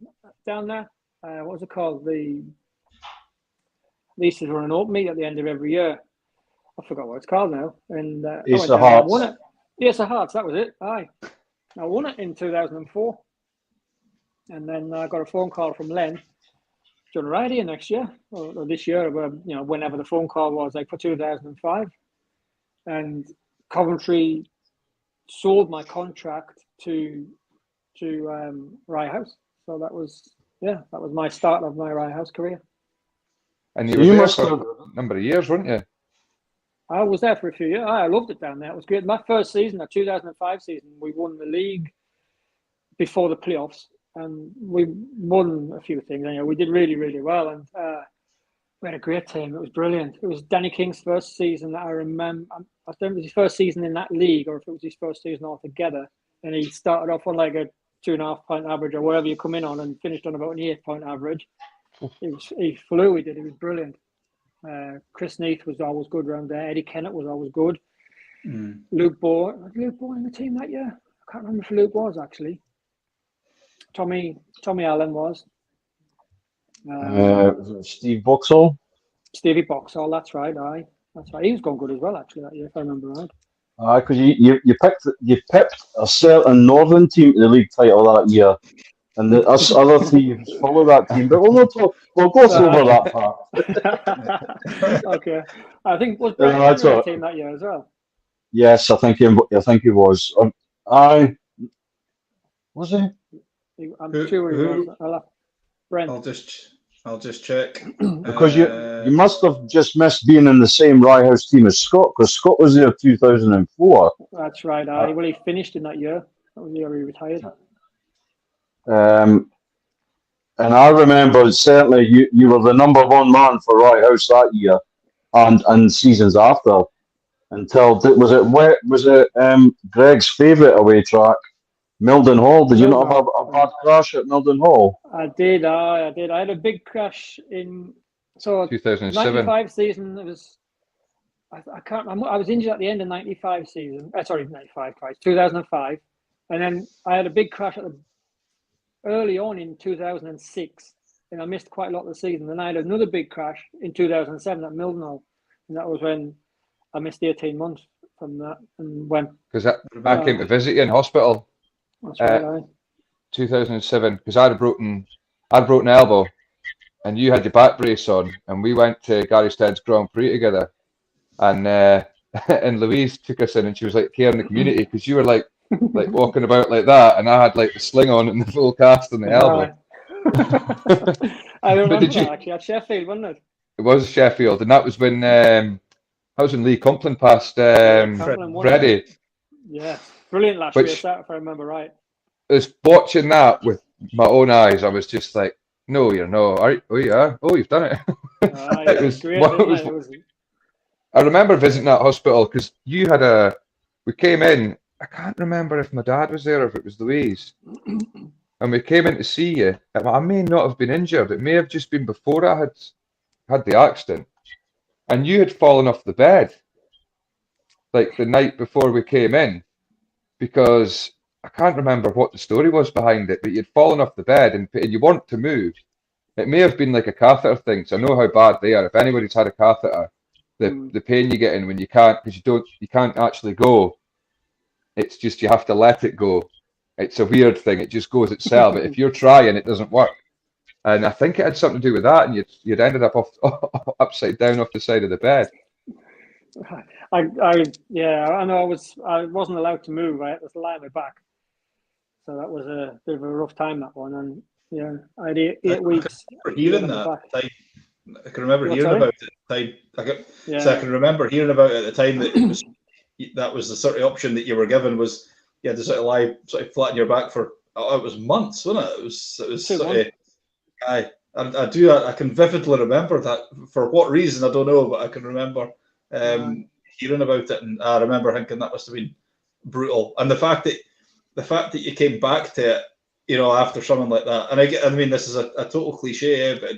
down there. What was it called? They used to run an open meet at the end of every year. I forgot what it's called now. And Ace of Hearts. Won it. Ace of Hearts, that was it. Aye. I won it in 2004. And then I got a phone call from Len. Do you want to ride here next year or this year, or, whenever the phone call was, like for 2005. And Coventry sold my contract to Rye House. So that was my start of my Rye House career. And you were there for a number of years, weren't you? I was there for a few years. I loved it down there. It was great. My first season, the 2005 season, we won the league before the playoffs. And we won a few things. We did really, really well. And we had a great team. It was brilliant. It was Danny King's first season that I remember. I don't know if it was his first season in that league or if it was his first season altogether. And he started off on like a 2.5 point average or wherever you come in on and finished on about an 8 point average. He flew, he did. It was brilliant. Chris Neath was always good around there. Eddie Kennett was always good. Luke Bohr. Was Luke Bohr in the team that year? I can't remember if Luke was actually. Tommy Allen was. Steve Boxall. Stevie Boxall, that's right. Aye. That's right. He was going good as well, actually, that year, if I remember right. Because you picked a certain northern team to the league title that year, and us other teams follow that team. But we'll gloss over that part. Okay, I think was Brent That's on the all. team that year as well. Yes, I think he was. I was he? I'm sure he was. Brent. I'll just check. Because you must have just missed being in the same Rye House team as Scott, because Scott was there 2004. That's right. Well, he finished in that year. That was the year he retired. And I remember certainly you were the number one man for Rye House that year, and seasons after. Until was it Greg's favourite away track, Milden Hall? Did you not have a bad crash at Milden Hall? I did. I had a big crash in 2007. 95 season. It was. I can't. I was injured at the end of 95 season. Sorry, 95 twice. 2005, and then I had a big crash early on in 2006, and I missed quite a lot of the season. Then I had another big crash in 2007 at Milden Hall, and that was when I missed 18 months from that, and went. Because I came to visit you in hospital. That's right. 2007, because I had a broken elbow, and you had your back brace on, and we went to Gary Stead's Grand Prix together, and and Louise took us in, and she was like caring the community, because you were like walking about like that, and I had like the sling on and the full cast on the elbow. I remember actually at Sheffield, wasn't it? It was Sheffield, and that was when Lee Complin passed Freddie. Yeah, brilliant last year, if I remember right. Was watching that with my own eyes, I was just like, no, you're not. Oh, yeah. Oh, you've done it. It was great. I remember visiting that hospital because we came in, I can't remember if my dad was there or if it was Louise. And we came in to see you. I may not have been injured. It may have just been before I had the accident. And you had fallen off the bed like the night before we came in, because I can't remember what the story was behind it, but you'd fallen off the bed and you weren't to move. It may have been like a catheter thing, so I know how bad they are. If anybody's had a catheter, the pain you get in when you can't, because you can't actually go. It's just you have to let it go. It's a weird thing. It just goes itself. But if you're trying, it doesn't work. And I think it had something to do with that, and you'd ended up upside down off the side of the bed. I know I wasn't allowed to move. I had to lie on my back. So that was a bit of a rough time, that one. And yeah, I had eight weeks. I can remember hearing about it at the time. So I can remember hearing about it at the time that was the sort of option that you were given, was you had to sort of lie flat on your back for it was months, wasn't it? It was sort of, I can vividly remember that. For what reason I don't know, but I can remember hearing about it, and I remember thinking that must have been brutal. And the fact that you came back to it, after something like that, and I mean, this is a total cliche, but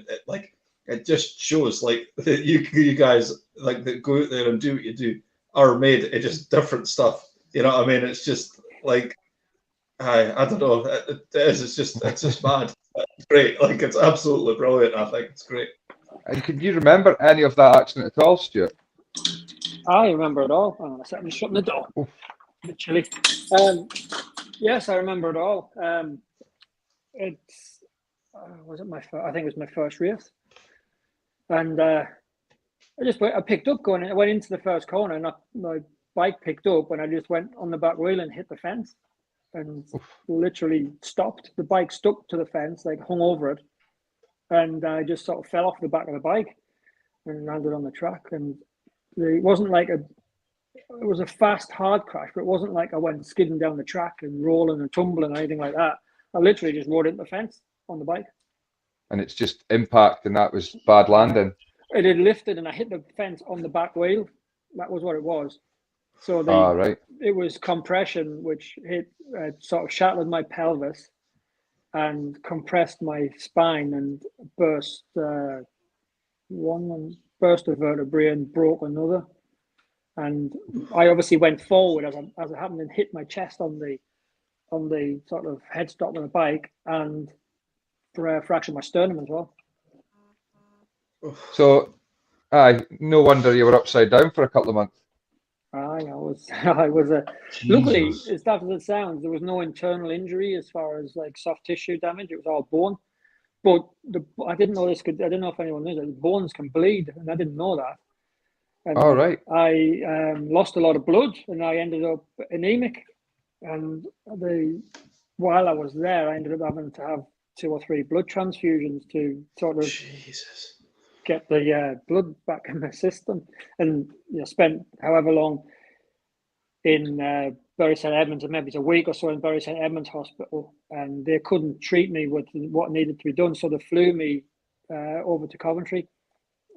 it just shows like that you guys that go out there and do what you do are made of just different stuff. You know what I mean? It's just like I don't know. It's just mad. It's great. Like, it's absolutely brilliant. I think it's great. And can you remember any of that accident at all, Stuart? I remember it all. I'm just shutting the door. A bit chilly. Yes, I remember it all. It's was it my first? I think it was my first race, and I picked up going. I went into the first corner, and my bike picked up, and I just went on the back wheel and hit the fence, and literally stopped. The bike stuck to the fence, like hung over it, and I just sort of fell off the back of the bike and landed on the track. And it wasn't like it was a fast, hard crash, but it wasn't like I went skidding down the track and rolling and tumbling or anything like that. I literally just rode into the fence on the bike. And it's just impact, and that was bad landing. It had lifted, and I hit the fence on the back wheel. That was what it was. So it was compression, which sort of shattered my pelvis and compressed my spine and burst burst a vertebrae and broke another. And I obviously went forward as it happened and hit my chest on the sort of headstock on the bike, and fractured my sternum as well. So Aye, no wonder you were upside down for a couple of months. Aye, I was. I was a. Luckily, Jesus. as tough as it sounds, there was no internal injury as far as like soft tissue damage. It was all bone. But I didn't know this could. I didn't know if anyone knew that the bones can bleed, and I didn't know that. And All right. I lost a lot of blood, and I ended up anemic. And while I was there, I ended up having to have 2 or 3 blood transfusions to sort of Jesus. get the blood back in my system. And spent however long in Bury St Edmunds, and maybe it's a week or so in Bury St Edmunds Hospital, and they couldn't treat me with what needed to be done, so they flew me over to Coventry,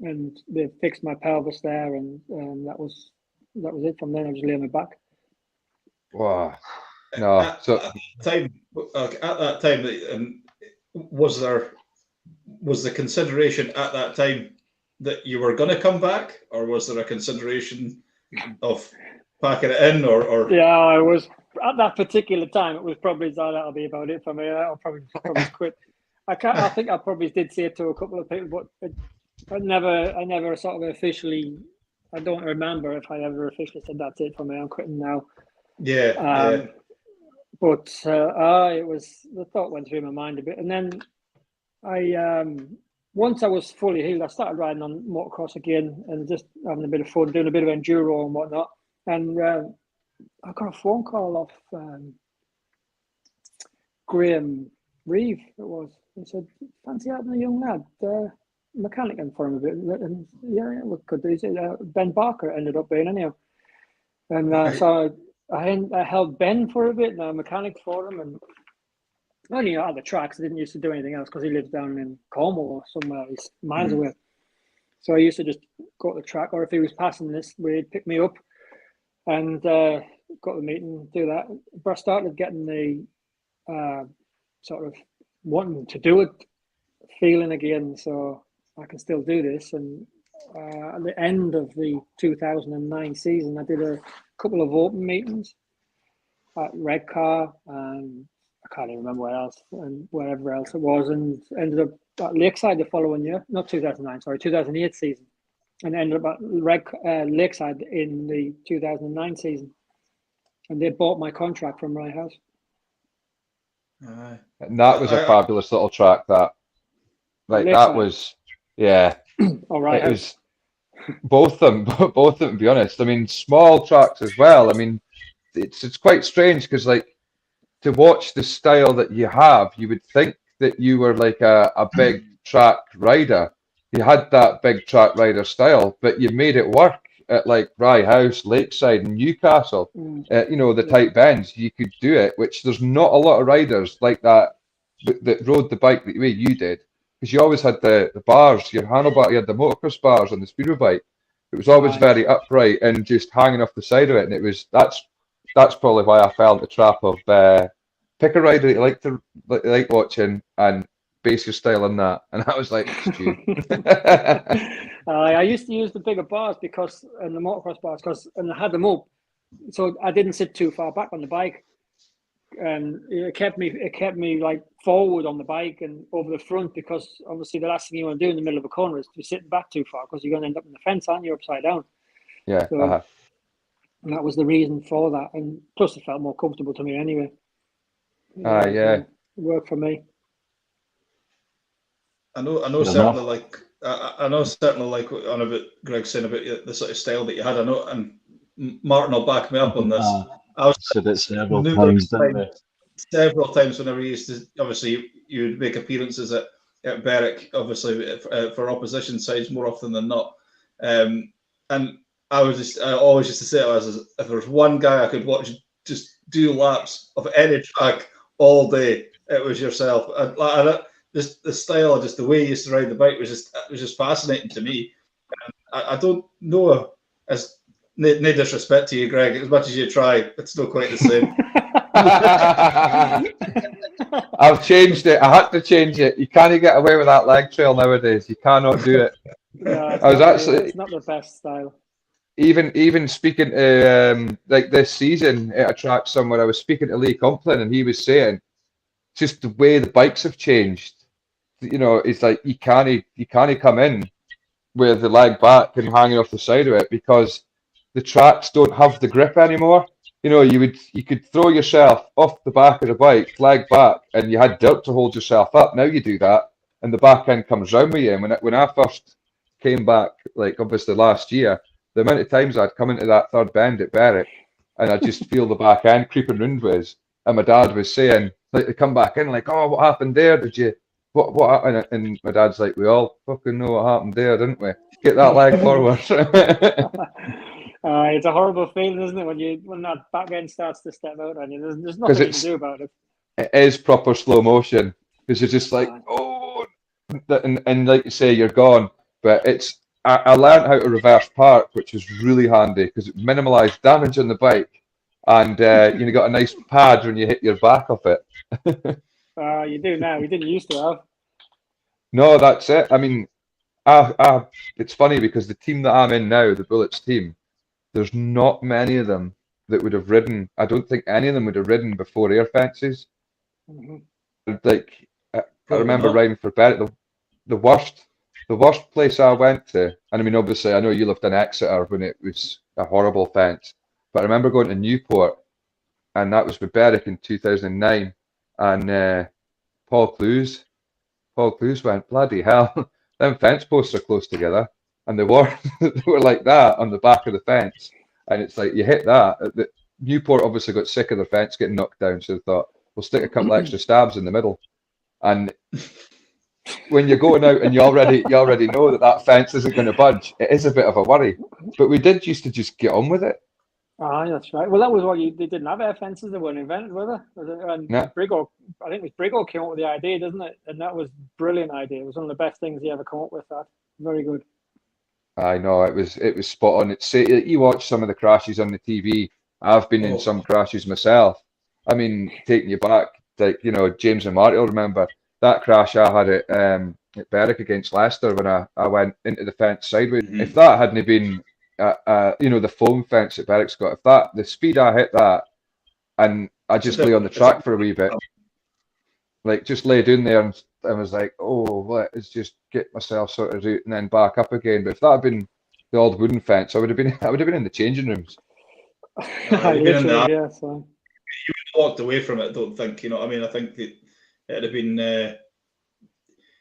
and they fixed my pelvis there, and that was it. From then, I just lay on my back. Wow. No. At that time, was the consideration at that time that you were going to come back, or was there a consideration of packing it in, or? Yeah, I was at that particular time. It was probably that'll be about it for me. I'll probably quit. I think I probably did say it to a couple of people, but I never sort of officially. I don't remember if I ever officially said that's it for me. I'm quitting now. Yeah. But it was, the thought went through my mind a bit, and then I once I was fully healed, I started riding on motocross again and just having a bit of fun, doing a bit of enduro and whatnot. And I got a phone call off Graham Reeve. It was. He said, "Fancy having a young lad mechanicing for him a bit?" And yeah, we could do. He said, Ben Barker ended up being anyhow, and so I held Ben for a bit, and I mechanic for him, and only at the tracks. I didn't used to do anything else because he lives down in Cornwall or somewhere. He's miles away. So I used to just go to the track, or if he was passing this way, he'd pick me up and go to the meeting, do that. But I started getting the sort of wanting to do it feeling again, so I can still do this. And at the end of the 2009 season, I did a couple of open meetings at Redcar, and I can't even remember where else, and wherever else it was, and ended up at Lakeside the following year, not 2009, sorry, 2008 season, and ended up at Lakeside in the 2009 season, and they bought my contract from Rye House. And that was a fabulous little track. That, like, Lakeside. that was, yeah. All right. It was both of them. To be honest, I mean, small tracks as well. I mean, it's quite strange because, like, to watch the style that you have, you would think that you were like a big track rider. You had that big track rider style, but you made it work at like Rye House, Lakeside, and Newcastle. The tight bends, you could do it, which there's not a lot of riders like that rode the bike the way you did, because you always had the bars, your handlebar, you had the motocross bars on the Speedway bike. It was always very upright and just hanging off the side of it, and it was that's probably why I fell into the trap of pick a rider that you like watching and base your style on that. And I was like, Stu. I used to use the bigger bars and the motocross bars, and I had them up, so I didn't sit too far back on the bike, and it kept me like forward on the bike and over the front, because obviously the last thing you want to do in the middle of a corner is to be sitting back too far, because you're going to end up in the fence, aren't you, upside down? Yeah. So, and that was the reason for that, and plus it felt more comfortable to me anyway. Yeah. It worked for me. I know certainly like on about Greg saying about the sort of style that you had. I know, and Martin will back me up on this. I was said it several times, didn't we? Several times whenever you used to, obviously you would make appearances at Berwick, obviously for opposition sides more often than not. And I always used to say, if there's one guy I could watch just do laps of any track all day, it was yourself. Just the style, just the way you used to ride the bike was just fascinating to me. I don't know, as no disrespect to you, Greg, as much as you try, it's not quite the same. I've changed it. I had to change it. You can't get away with that leg trail nowadays. You cannot do it. No, it's not the best style. Even speaking to like this season at a track somewhere, I was speaking to Lee Complin, and he was saying just the way the bikes have changed. It's like you can't come in with the leg back and hanging off the side of it because the tracks don't have the grip anymore. You know, you could throw yourself off the back of the bike, leg back, and you had dirt to hold yourself up. Now you do that, and the back end comes round with you. And when I first came back, like obviously last year, the amount of times I'd come into that third bend at Berwick, and I'd just feel the back end creeping round with us. And my dad was saying, like, they come back in, like, oh, what happened there? Did you, what happened? And my dad's like, we all fucking know what happened there, didn't we? Get that leg forward. It's a horrible feeling, isn't it, when that back end starts to step out on you? There's nothing you can do about it. It is proper slow motion because you're just like, oh, and like you say, you're gone. But I learned how to reverse park, which was really handy because it minimalised damage on the bike, and you got a nice pad when you hit your back off it. You do now. We didn't used to have. No, that's it. I mean, it's funny because the team that I'm in now, the Bullets team, there's not many of them that would have ridden. I don't think any of them would have ridden before air fences. Mm-hmm. Like I remember riding for Bandit. The worst place I went to, and I mean obviously I know you lived in Exeter when it was a horrible fence, but I remember going to Newport, and that was with Berwick in 2009, and Paul Clues went, bloody hell, them fence posts are close together. And they were like that on the back of the fence. And it's like, you hit that. Newport obviously got sick of the fence getting knocked down. So they thought, we'll stick a couple extra stabs in the middle. And when you're going out and you already know that fence isn't going to budge, it is a bit of a worry. But we did used to just get on with it. That's right. Well, that was what they didn't have air fences. They weren't invented, were they? And no. Briggle, I think it was Briggle came up with the idea, doesn't it? And that was a brilliant idea. It was one of the best things he ever come up with. That very good. I know it was spot on. You watch some of the crashes on the TV. I've been in some crashes myself. I mean, taking you back, like James and Marty will remember that crash I had at Berwick against Leicester when I went into the fence sideways. Mm-hmm. If that hadn't been the foam fence at Berwick's got, the speed I hit that, and I just lay on the track for a wee bit, like just lay down there and I was like, let's just get myself sorted out and then back up again. But if that had been the old wooden fence, I would have been in the changing rooms. You would have walked away from it. Don't think, I mean, I think it'd have been.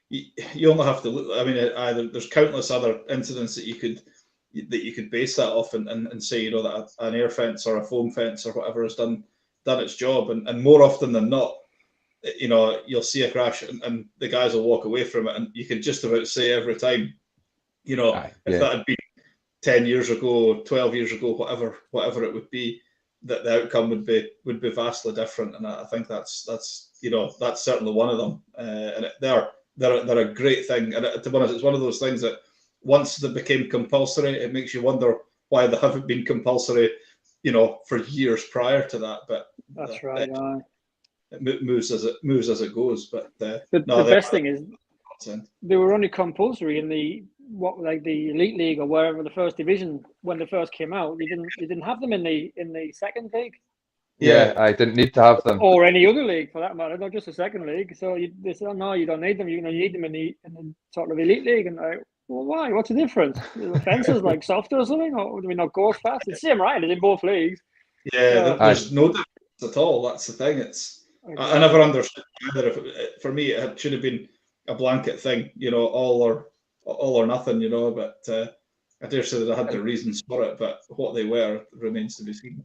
You only have to look. I mean, there's countless other incidents that you could base that off and say, that an air fence or a foam fence or whatever has done its job, and more often than not, you'll see a crash and the guys will walk away from it, and you can just about say every time, if that had been 10 years ago, 12 years ago, whatever it would be, that the outcome would be vastly different. And I think that's certainly one of them. And they're a great thing. And to be honest, it's one of those things that once they became compulsory, it makes you wonder why they haven't been compulsory, for years prior to that. But that's right. It moves as it goes. But the best thing is they were only compulsory in the elite league or wherever, the first division when they first came out. You didn't have them in the second league. Yeah, I didn't need to have them, or any other league for that matter, not just the second league. So they said, no, you don't need them. You need them in the sort of elite league. And well, why? What's the difference? The fences like softer or something, or do we not go as fast? It's the same riders in both leagues. Yeah, there's no difference at all. That's the thing. I never understood either. For me, it should have been a blanket thing, all or nothing, But I dare say that I had the reasons for it, but what they were remains to be seen.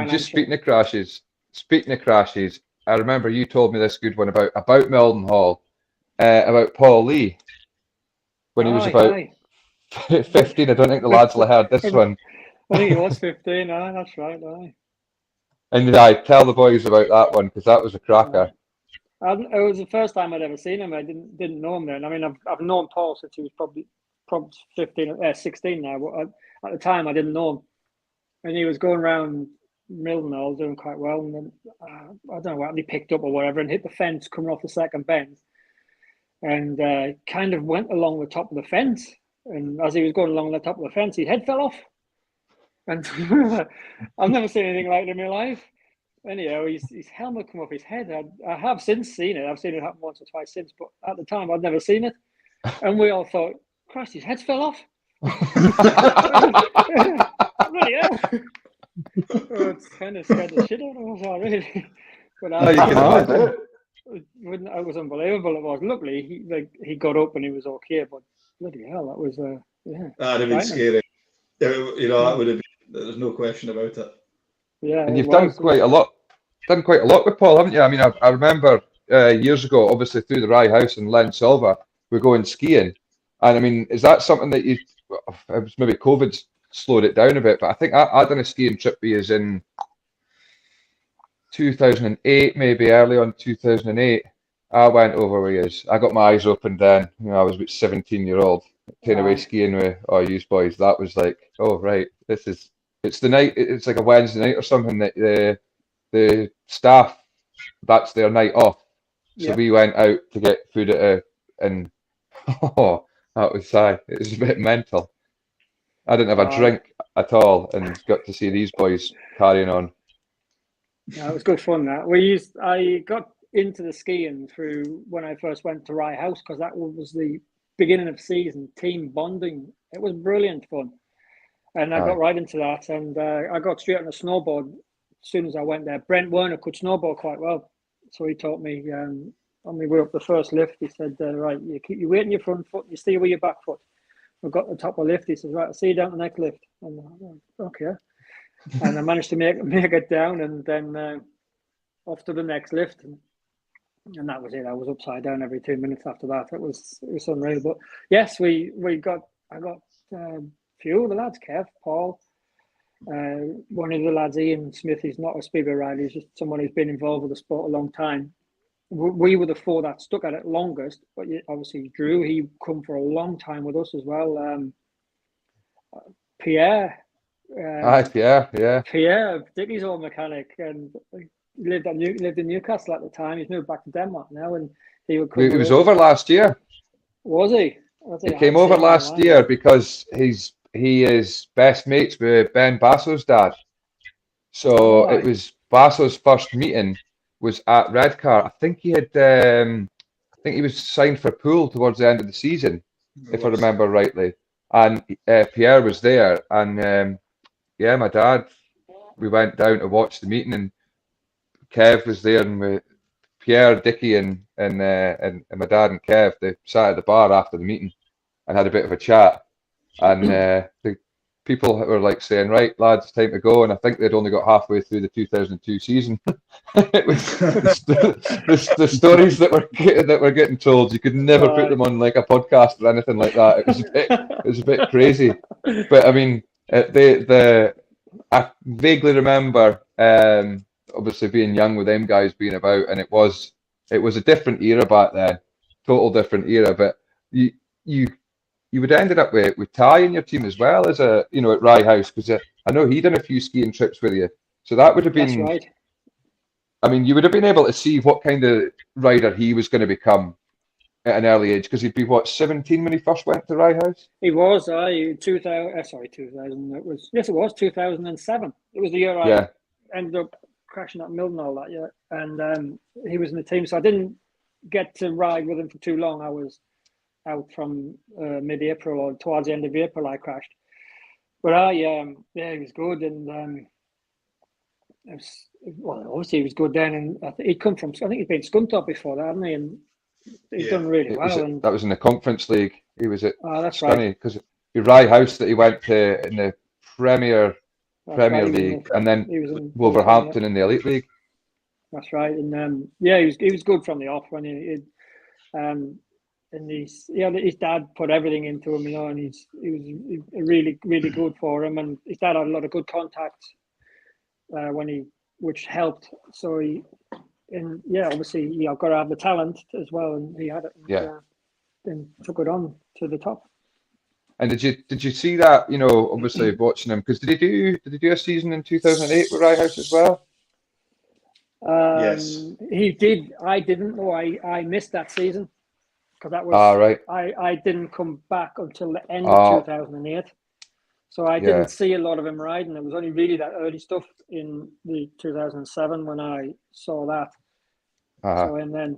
Just speaking of crashes, I remember you told me this good one about Mildenhall, about Paul Lee when he was about 15. I don't think the lads will have heard this one. I think he was 15. That's right. And I tell the boys about that one because that was a cracker. It was the first time I'd ever seen him. I didn't know him then. I mean, I've known Paul since he was probably 16 now. But at the time, I didn't know him, and he was going around Mildenhall doing quite well. And then I don't know what he picked up or whatever, and hit the fence coming off the second bend, and kind of went along the top of the fence. And as he was going along the top of the fence, his head fell off. And I've never seen anything like it in my life. Anyhow, his helmet come off his head. I have since seen it. I've seen it happen once or twice since, but at the time I'd never seen it. And we all thought, Christ, his head fell off. Bloody hell. Oh, it's kind of scared the shit out of us already. But Oh, you can imagine. it was unbelievable. It was. Luckily, he got up and he was okay. But bloody hell, that was yeah. That'd have been scary. You know, that would have been. There's no question about it. Yeah, And you've done quite a lot. Done quite a lot with Paul, haven't you? I mean, I remember years ago, obviously through the Rye House in Len Silva, we're going skiing, and I mean, is that something that you? It was maybe COVID slowed it down a bit, but I think I done a skiing trip with you in 2008, maybe early on 2008. I went over with you. I got my eyes open then. You know, I was about 17-year-old, taking away skiing with all you boys. That was like, oh right, it's the night. It's like a Wednesday night or something that the staff, that's their night off. So we went out to get food and oh, that was it was a bit mental. I didn't have a drink at all and got to see these boys carrying on. Yeah, it was good fun. I got into the skiing through when I first went to Rye House, because that was the beginning of season team bonding. It was brilliant fun, and I got right into that. And I got straight on a snowboard as soon as I went there. Brent Werner could snowboard quite well, so he taught me. On my way up the first lift, he said, "Right, you keep your weight in your front foot, and you stay with your back foot." I got to the top of the lift. He says, "Right, I'll see you down the next lift." And okay. And I managed to make it down, and then off to the next lift, and that was it. I was upside down every 2 minutes after that. It was unreal. But yes, I got a few of the lads, Kev, Paul, one of the lads, Ian Smith. He's not a speedway rider. He's just someone who's been involved with the sport a long time. We were the four that stuck at it longest. But obviously Drew, he come for a long time with us as well. Pierre. Pierre, yeah. Pierre, Dickie's old mechanic, and he lived in Newcastle at the time. He's moved back to Denmark now, and he would come. He was over last year. Was he? He came over last year because he is best mates with Ben Basso's dad. So it was Basso's first meeting was at Redcar. I think he was signed for Poole towards the end of the season, if I remember rightly. And Pierre was there, and my dad, we went down to watch the meeting, and Kev was there, and with Pierre, Dickie, and my dad and Kev, they sat at the bar after the meeting and had a bit of a chat. And the people were like saying, "Right, lads, time to go." And I think they'd only got halfway through the 2002 season. It was the stories that were getting told. You could never put them on like a podcast or anything like that. It was a bit crazy. But I mean, I vaguely remember obviously being young with them guys being about, and it was a different era back then, total different era. But you would have ended up with Ty in your team as well as at Rye House, because I know he done a few skiing trips with you, so that would have been. That's right. I mean, you would have been able to see what kind of rider he was going to become at an early age, because he'd be 17 when he first went to Rye House. He was 2000. It was 2007. It was the year I ended up crashing at Mildenhall that year, and he was in the team, so I didn't get to ride with him for too long. I was out from mid-April or towards the end of April. I crashed, but he was good, and obviously he was good then, and I think he'd come from. I think he'd been Scunthorpe before that, hadn't he? And he's done really well. That was in the Conference League. He was at. Oh, that's funny, right. because the Rye House that he went to in the Premier League, and then he was in Wolverhampton in the Elite League. That's right, and he was good from the off when and his dad put everything into him, and he was really, really good for him, and his dad had a lot of good contacts which helped. So obviously you've got to have the talent as well, and he had it. And, then took it on to the top. And did you see that? Obviously watching him, because did he do a season in 2008 with Rye House as well? Yes, he did. I didn't. No, I missed that season. Because that was right. I didn't come back until the end of 2008, so I didn't see a lot of him riding. It was only really that early stuff in the 2007 when I saw that. So and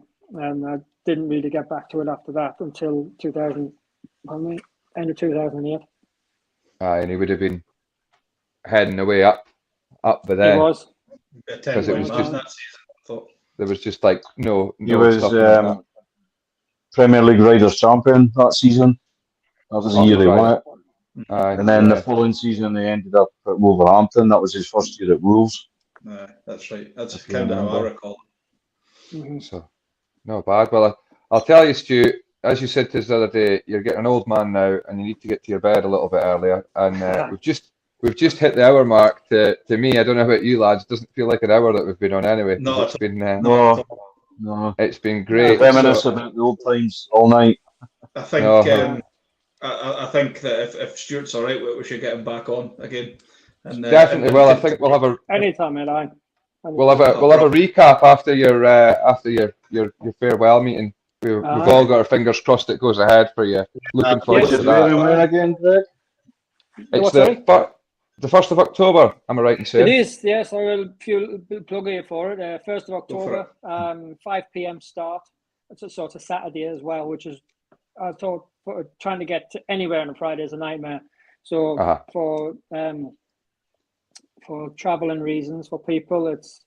I didn't really get back to it after that until end of 2008. and he would have been heading the way up by He then, was. because it was just that season, I thought. there was just like no He was stopping that. Premier League Riders champion that season. That was the year he won it. Aye, And then the yeah. following season, they ended up at Wolverhampton. That was his first year at Wolves. That's right. That's If you kind of how I remember. recall. So not bad. Well, I'll tell you, Stu, as you said to us the other day, you're getting an old man now, and you need to get to your bed a little bit earlier. And we've just hit the hour mark. To me, I don't know about you lads. It doesn't feel like an hour that we've been on anyway. No, It's been No, it's been great. reminisce So, about the old times all night. I think No. I think that if Stuart's all right, we should get him back on again. And definitely. Well, I think we'll have a Anytime, mate. we'll have a recap after your farewell meeting. We've all got our fingers crossed it goes ahead for you. Looking forward Yes. to that. When again, Greg? It's Sorry? the 1st of October. Am I right in It saying? is, yes. I will plug here for it. 1st of Go for October, 5 p.m. start. It's a sort of Saturday as well, which is, I thought, trying to get to anywhere on a Friday is a nightmare. So for traveling reasons for people, it's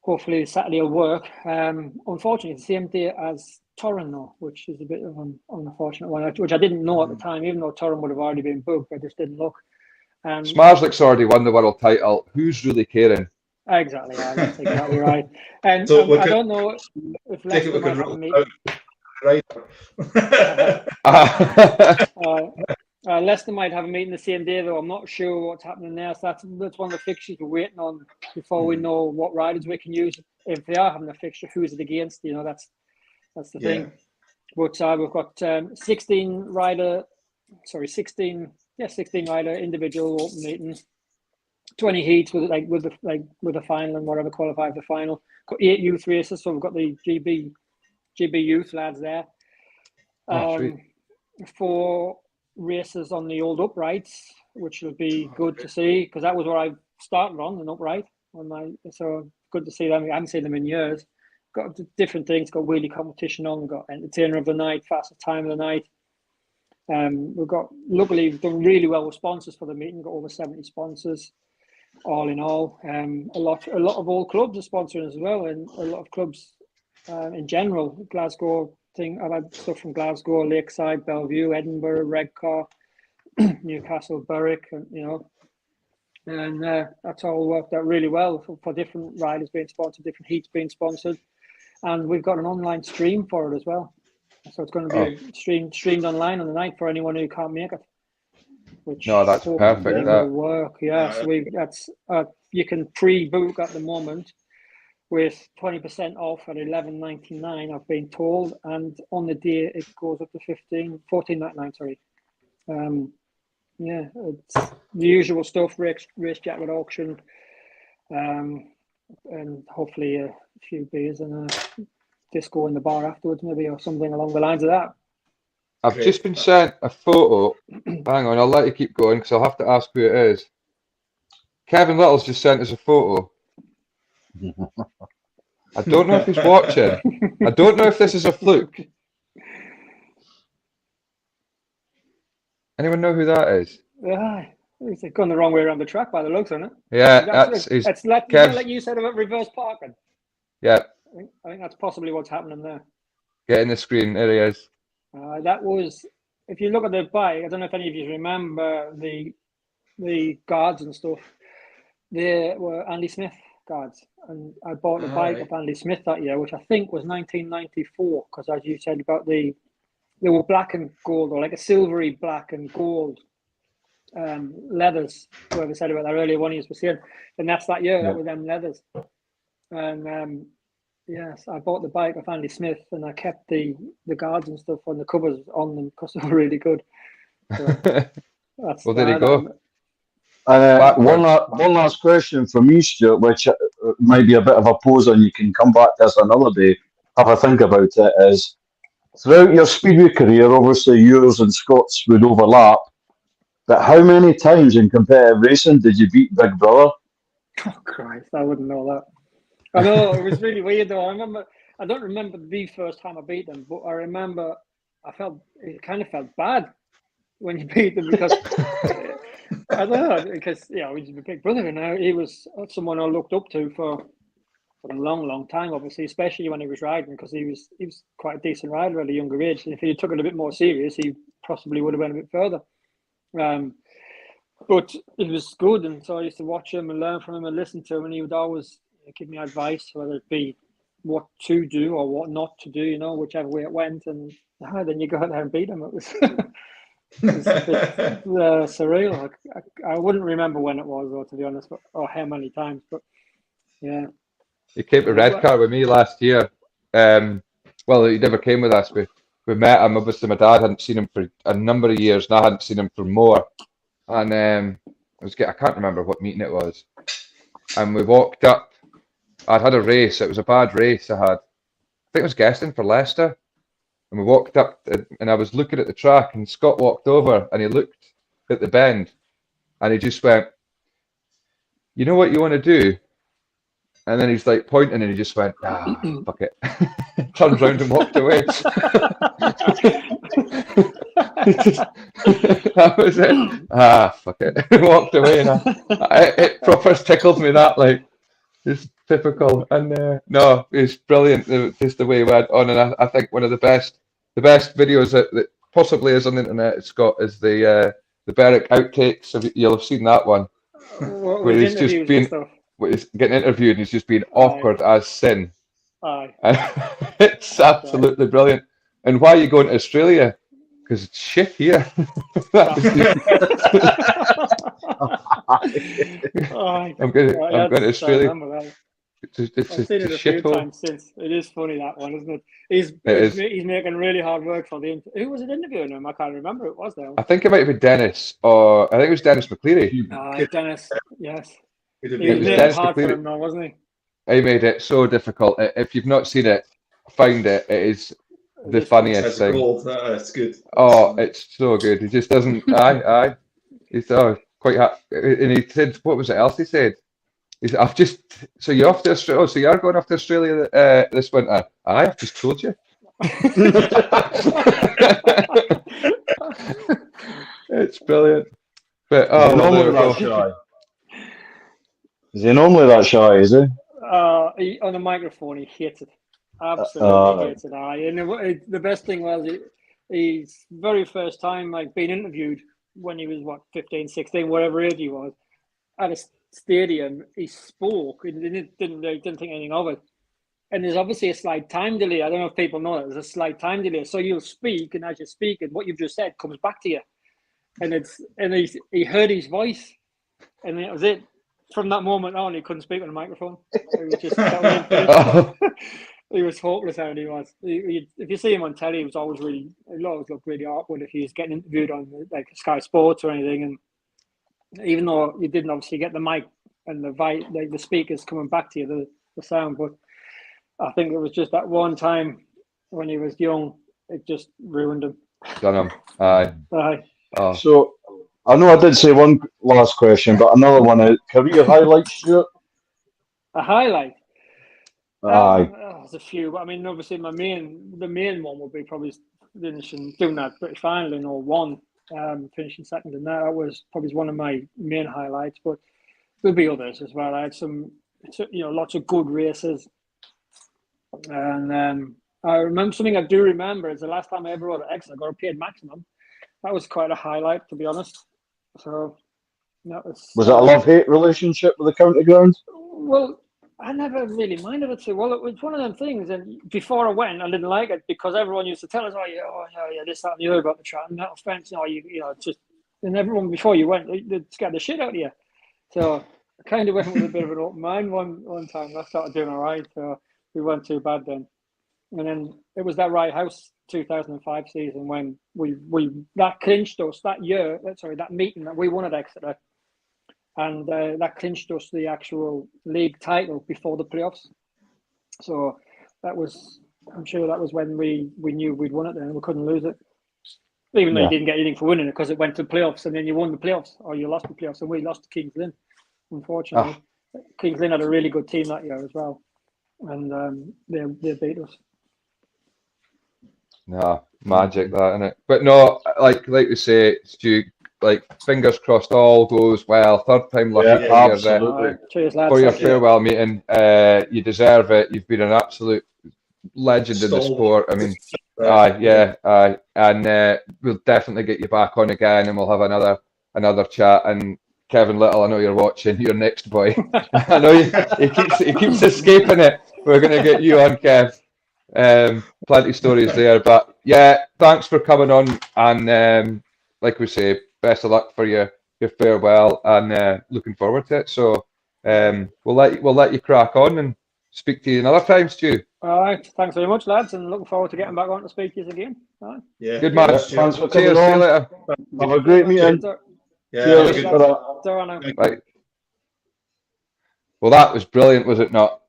hopefully Saturday will work. Unfortunately, it's the same day as Torren, though, which is a bit of an unfortunate one, which I didn't know at the time, even though Torren would have already been booked. I just didn't look. Smarslick's already won the world title. Who's really caring? Exactly, yeah, that's exactly right. And So I don't know if Leicester might have a meeting. Right. Leicester might have a meeting the same day, though. I'm not sure what's happening there. So that's one of the fixtures we're waiting on before we know what riders we can use. If they are having a fixture, who is it against? That's the thing. But we've got 16 rider individual open meeting, 20 heats with the final and whatever qualify for the final. Got 8 youth races, so we've got the GB youth lads there. Sweet. 4 races on the old uprights, which will be good to see, because that was where I started on an upright. So good to see them. I haven't seen them in years. Got different things. Got wheelie competition on. We've got entertainer of the night, fastest time of the night. Luckily we've done really well with sponsors for the meeting. Got over 70 sponsors, all in all. A lot of old clubs are sponsoring as well, and a lot of clubs in general. Glasgow thing. I've had stuff from Glasgow, Lakeside, Bellevue, Edinburgh, Redcar, Newcastle, Berwick, and that's all worked out really well for different riders being sponsored, different heats being sponsored, and we've got an online stream for it as well. So it's going to be streamed online on the night for anyone who can't make it. Which that's perfect. Will work. Yeah, so you can pre-book at the moment with 20% off at $11.99. I've been told, and on the day it goes up to $14.99. Sorry. It's the usual stuff: race jacket auction, and hopefully a few beers and a disco in the bar afterwards, maybe, or something along the lines of that. I've just been sent a photo. Hang on, I'll let you keep going because I'll have to ask who it is. Kevin Little's just sent us a photo. I don't know if he's watching. I don't know if this is a fluke. Anyone know who that is? Yeah, he's gone the wrong way around the track by the looks on it. Yeah, it's like you said about reverse parking. Yeah. I think that's possibly what's happening there. Getting the screen. There he is. That was, if you look at the bike, I don't know if any of you remember the guards and stuff. They were Andy Smith guards, and I bought a bike of Andy Smith that year, which I think was 1994, because as you said about they were black and gold, or like a silvery black and gold leathers. Whoever said about that earlier, one of you was saying, and that's that year. That was them leathers. And yes, I bought the bike of Andy Smith, and I kept the guards and stuff on the covers on them because they were really good. So well, there you go. And one last question from me, Stuart, which might be a bit of a pose, and you can come back to this another day. Have a think about it. Is throughout your Speedway career, obviously yours and Scott's would overlap, but how many times in competitive racing did you beat Big Brother? Oh Christ, I wouldn't know that. I know, it was really weird though. I don't remember the first time I beat them, but I remember it kind of felt bad when you beat them, because I don't know, because he's a big brother, and he was someone I looked up to for a long, long time. Obviously, especially when he was riding, because he was quite a decent rider at a younger age. If he took it a bit more serious, he possibly would have went a bit further. But he was good, and so I used to watch him and learn from him and listen to him, and he would always give me advice, whether it be what to do or what not to do, whichever way it went, and then you go out there and beat him. It was, it was a bit surreal. I wouldn't remember when it was, though, to be honest, or how many times, but yeah. He came to Redcar with me last year. Well, he never came with us. We met him. Obviously, my dad hadn't seen him for a number of years, and I hadn't seen him for more. And I can't remember what meeting it was. And we walked up. I'd had a race. It was a bad race I had. I think I was guesting for Leicester. And we walked up, and I was looking at the track, and Scott walked over, and he looked at the bend, and he just went, "You know what you want to do?" And then he's like pointing, and he just went, fuck it. Turned round and walked away. That was it. Fuck it. Walked away, and it proper tickled me, that, like, it's typical. And no, it's brilliant, just the way he went on. And I think one of the best videos that possibly is on the internet, Scott, is the Berwick outtakes. You'll have seen that one. Where he's just been he's getting interviewed, and he's just being awkward as sin. Aye. It's absolutely brilliant. And why are you going to Australia? Because it's shit here. I'm going to Australia. It's I've seen it a few times since. It is funny, that one, isn't it? He's making really hard work for the. Who was it interviewing him? I can't remember. It was though. I think it might have been Dennis, or I think it was Dennis McCleary. Dennis, yes. He was It was making Dennis it hard for McCleary. him, though, wasn't he? He made it so difficult. If you've not seen it, find it. It is the funniest thing. That's good. Oh, it's so good. He just doesn't. Aye. He's quite happy. And he said, what was it else he said? He said, so you're off to Australia. Oh, so you're going off to Australia this winter? Aye, I've just told you. It's brilliant. But is he normally that shy, is he? On the microphone, he hates it. Absolutely hates it. And the best thing was, he's very first time being interviewed when he was 15, 16, whatever age he was, at a stadium. He spoke. He didn't think anything of it. And there's obviously a slight time delay. I don't know if people know that there's a slight time delay. So you'll speak, and as you speak, and what you've just said comes back to you. And he heard his voice, and that was it. From that moment on, he couldn't speak on the microphone. He was just he was hopeless how he was. If you see him on telly, he always looked really awkward if he was getting interviewed on like Sky Sports or anything. And even though you didn't obviously get the mic and the speakers coming back to you, the sound, but I think it was just that one time when he was young, it just ruined him. Done him. Aye. Oh. So I know I did say one last question, but another one. Career highlights, Stuart? A highlight? Aye. There's a few, but I mean, obviously, the main one would be probably doing that British final in 01, finishing second in that. That was probably one of my main highlights, but there'll be others as well. I had lots of good races, and I remember something I do remember is the last time I ever rode at Exeter, I got a paid maximum. That was quite a highlight, to be honest. So that was it a love-hate relationship with the county ground? Well, I never really minded it too. Well, it was one of them things, and before I went, I didn't like it because everyone used to tell us, this, that, and the other about the track, and that offence, and everyone before you went, they'd scare the shit out of you. So I kind of went with a bit of an open mind one time, and I started doing all right. So we weren't too bad then. And then it was that Rye House 2005 season when that clinched us that year. That meeting that we won at Exeter, and that clinched us the actual league title before the playoffs. So I'm sure that was when we knew we'd won it then, and we couldn't lose it. Even though you didn't get anything for winning it because it went to playoffs, and then you won the playoffs or you lost the playoffs, and we lost to Kings Lynn, unfortunately. Kings Lynn had a really good team that year as well, and they beat us. No, magic that, innit? But no, like we say, Stu, like fingers crossed, all goes well. Third time lucky Yeah, for your, absolutely. Cheers, lads. for your Thank you. farewell meeting. You deserve it. You've been an absolute legend in the sport. I mean, aye, and we'll definitely get you back on again, and we'll have another chat. And Kevin Little, I know you're watching. You're next, boy. I know he keeps escaping it. We're going to get you on, Kev. Plenty of stories there, but yeah, thanks for coming on. And like we say, best of luck for your farewell, and looking forward to it. So we'll let you crack on and speak to you another time, Stu. All right. Thanks very much, lads, and looking forward to getting back on to speak to you again. All right. Yeah. Good man. Thanks for coming Cheers. See you on. later. Have a great meeting. Yeah. Cheers. Good. Ta-ra. Right. Well, that was brilliant, was it not?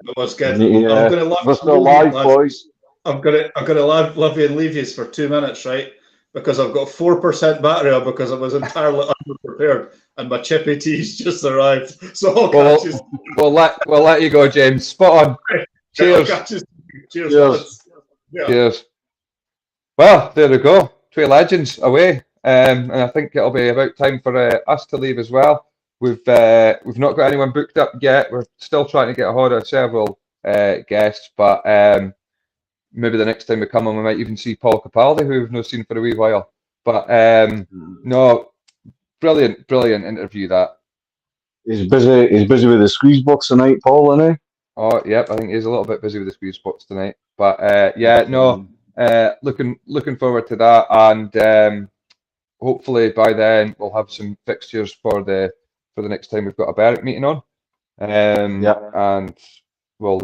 It was good. Yeah. I'm gonna love We're still live, boys. I'm gonna love you and leave you for 2 minutes, right? Because I've got 4% battery because I was entirely underprepared and my chippy tea's just arrived. So I'll catch you. We'll let you go, James. Spot on. Cheers. Cheers. Cheers. Yeah. Cheers. Well, there we go. Two legends away. And I think it'll be about time for us to leave as well. We've not got anyone booked up yet. We're still trying to get a hold of several guests, but maybe the next time we come on, we might even see Paul Capaldi, who we've not seen for a wee while. But no, brilliant interview that. He's busy with the squeeze box tonight, Paul, isn't he? Oh, yep, I think he's a little bit busy with the squeeze box tonight. But looking forward to that, and hopefully by then we'll have some fixtures for the next time we've got a Berwick meeting on. And we'll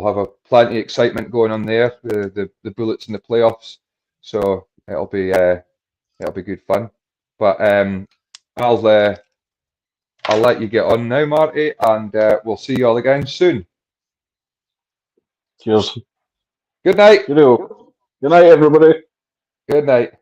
have a plenty of excitement going on there. The Bullets in the playoffs, so it'll be good fun. But I'll let you get on now, Marty, and we'll see you all again soon. Cheers. Good night. Good night, everybody. Good night.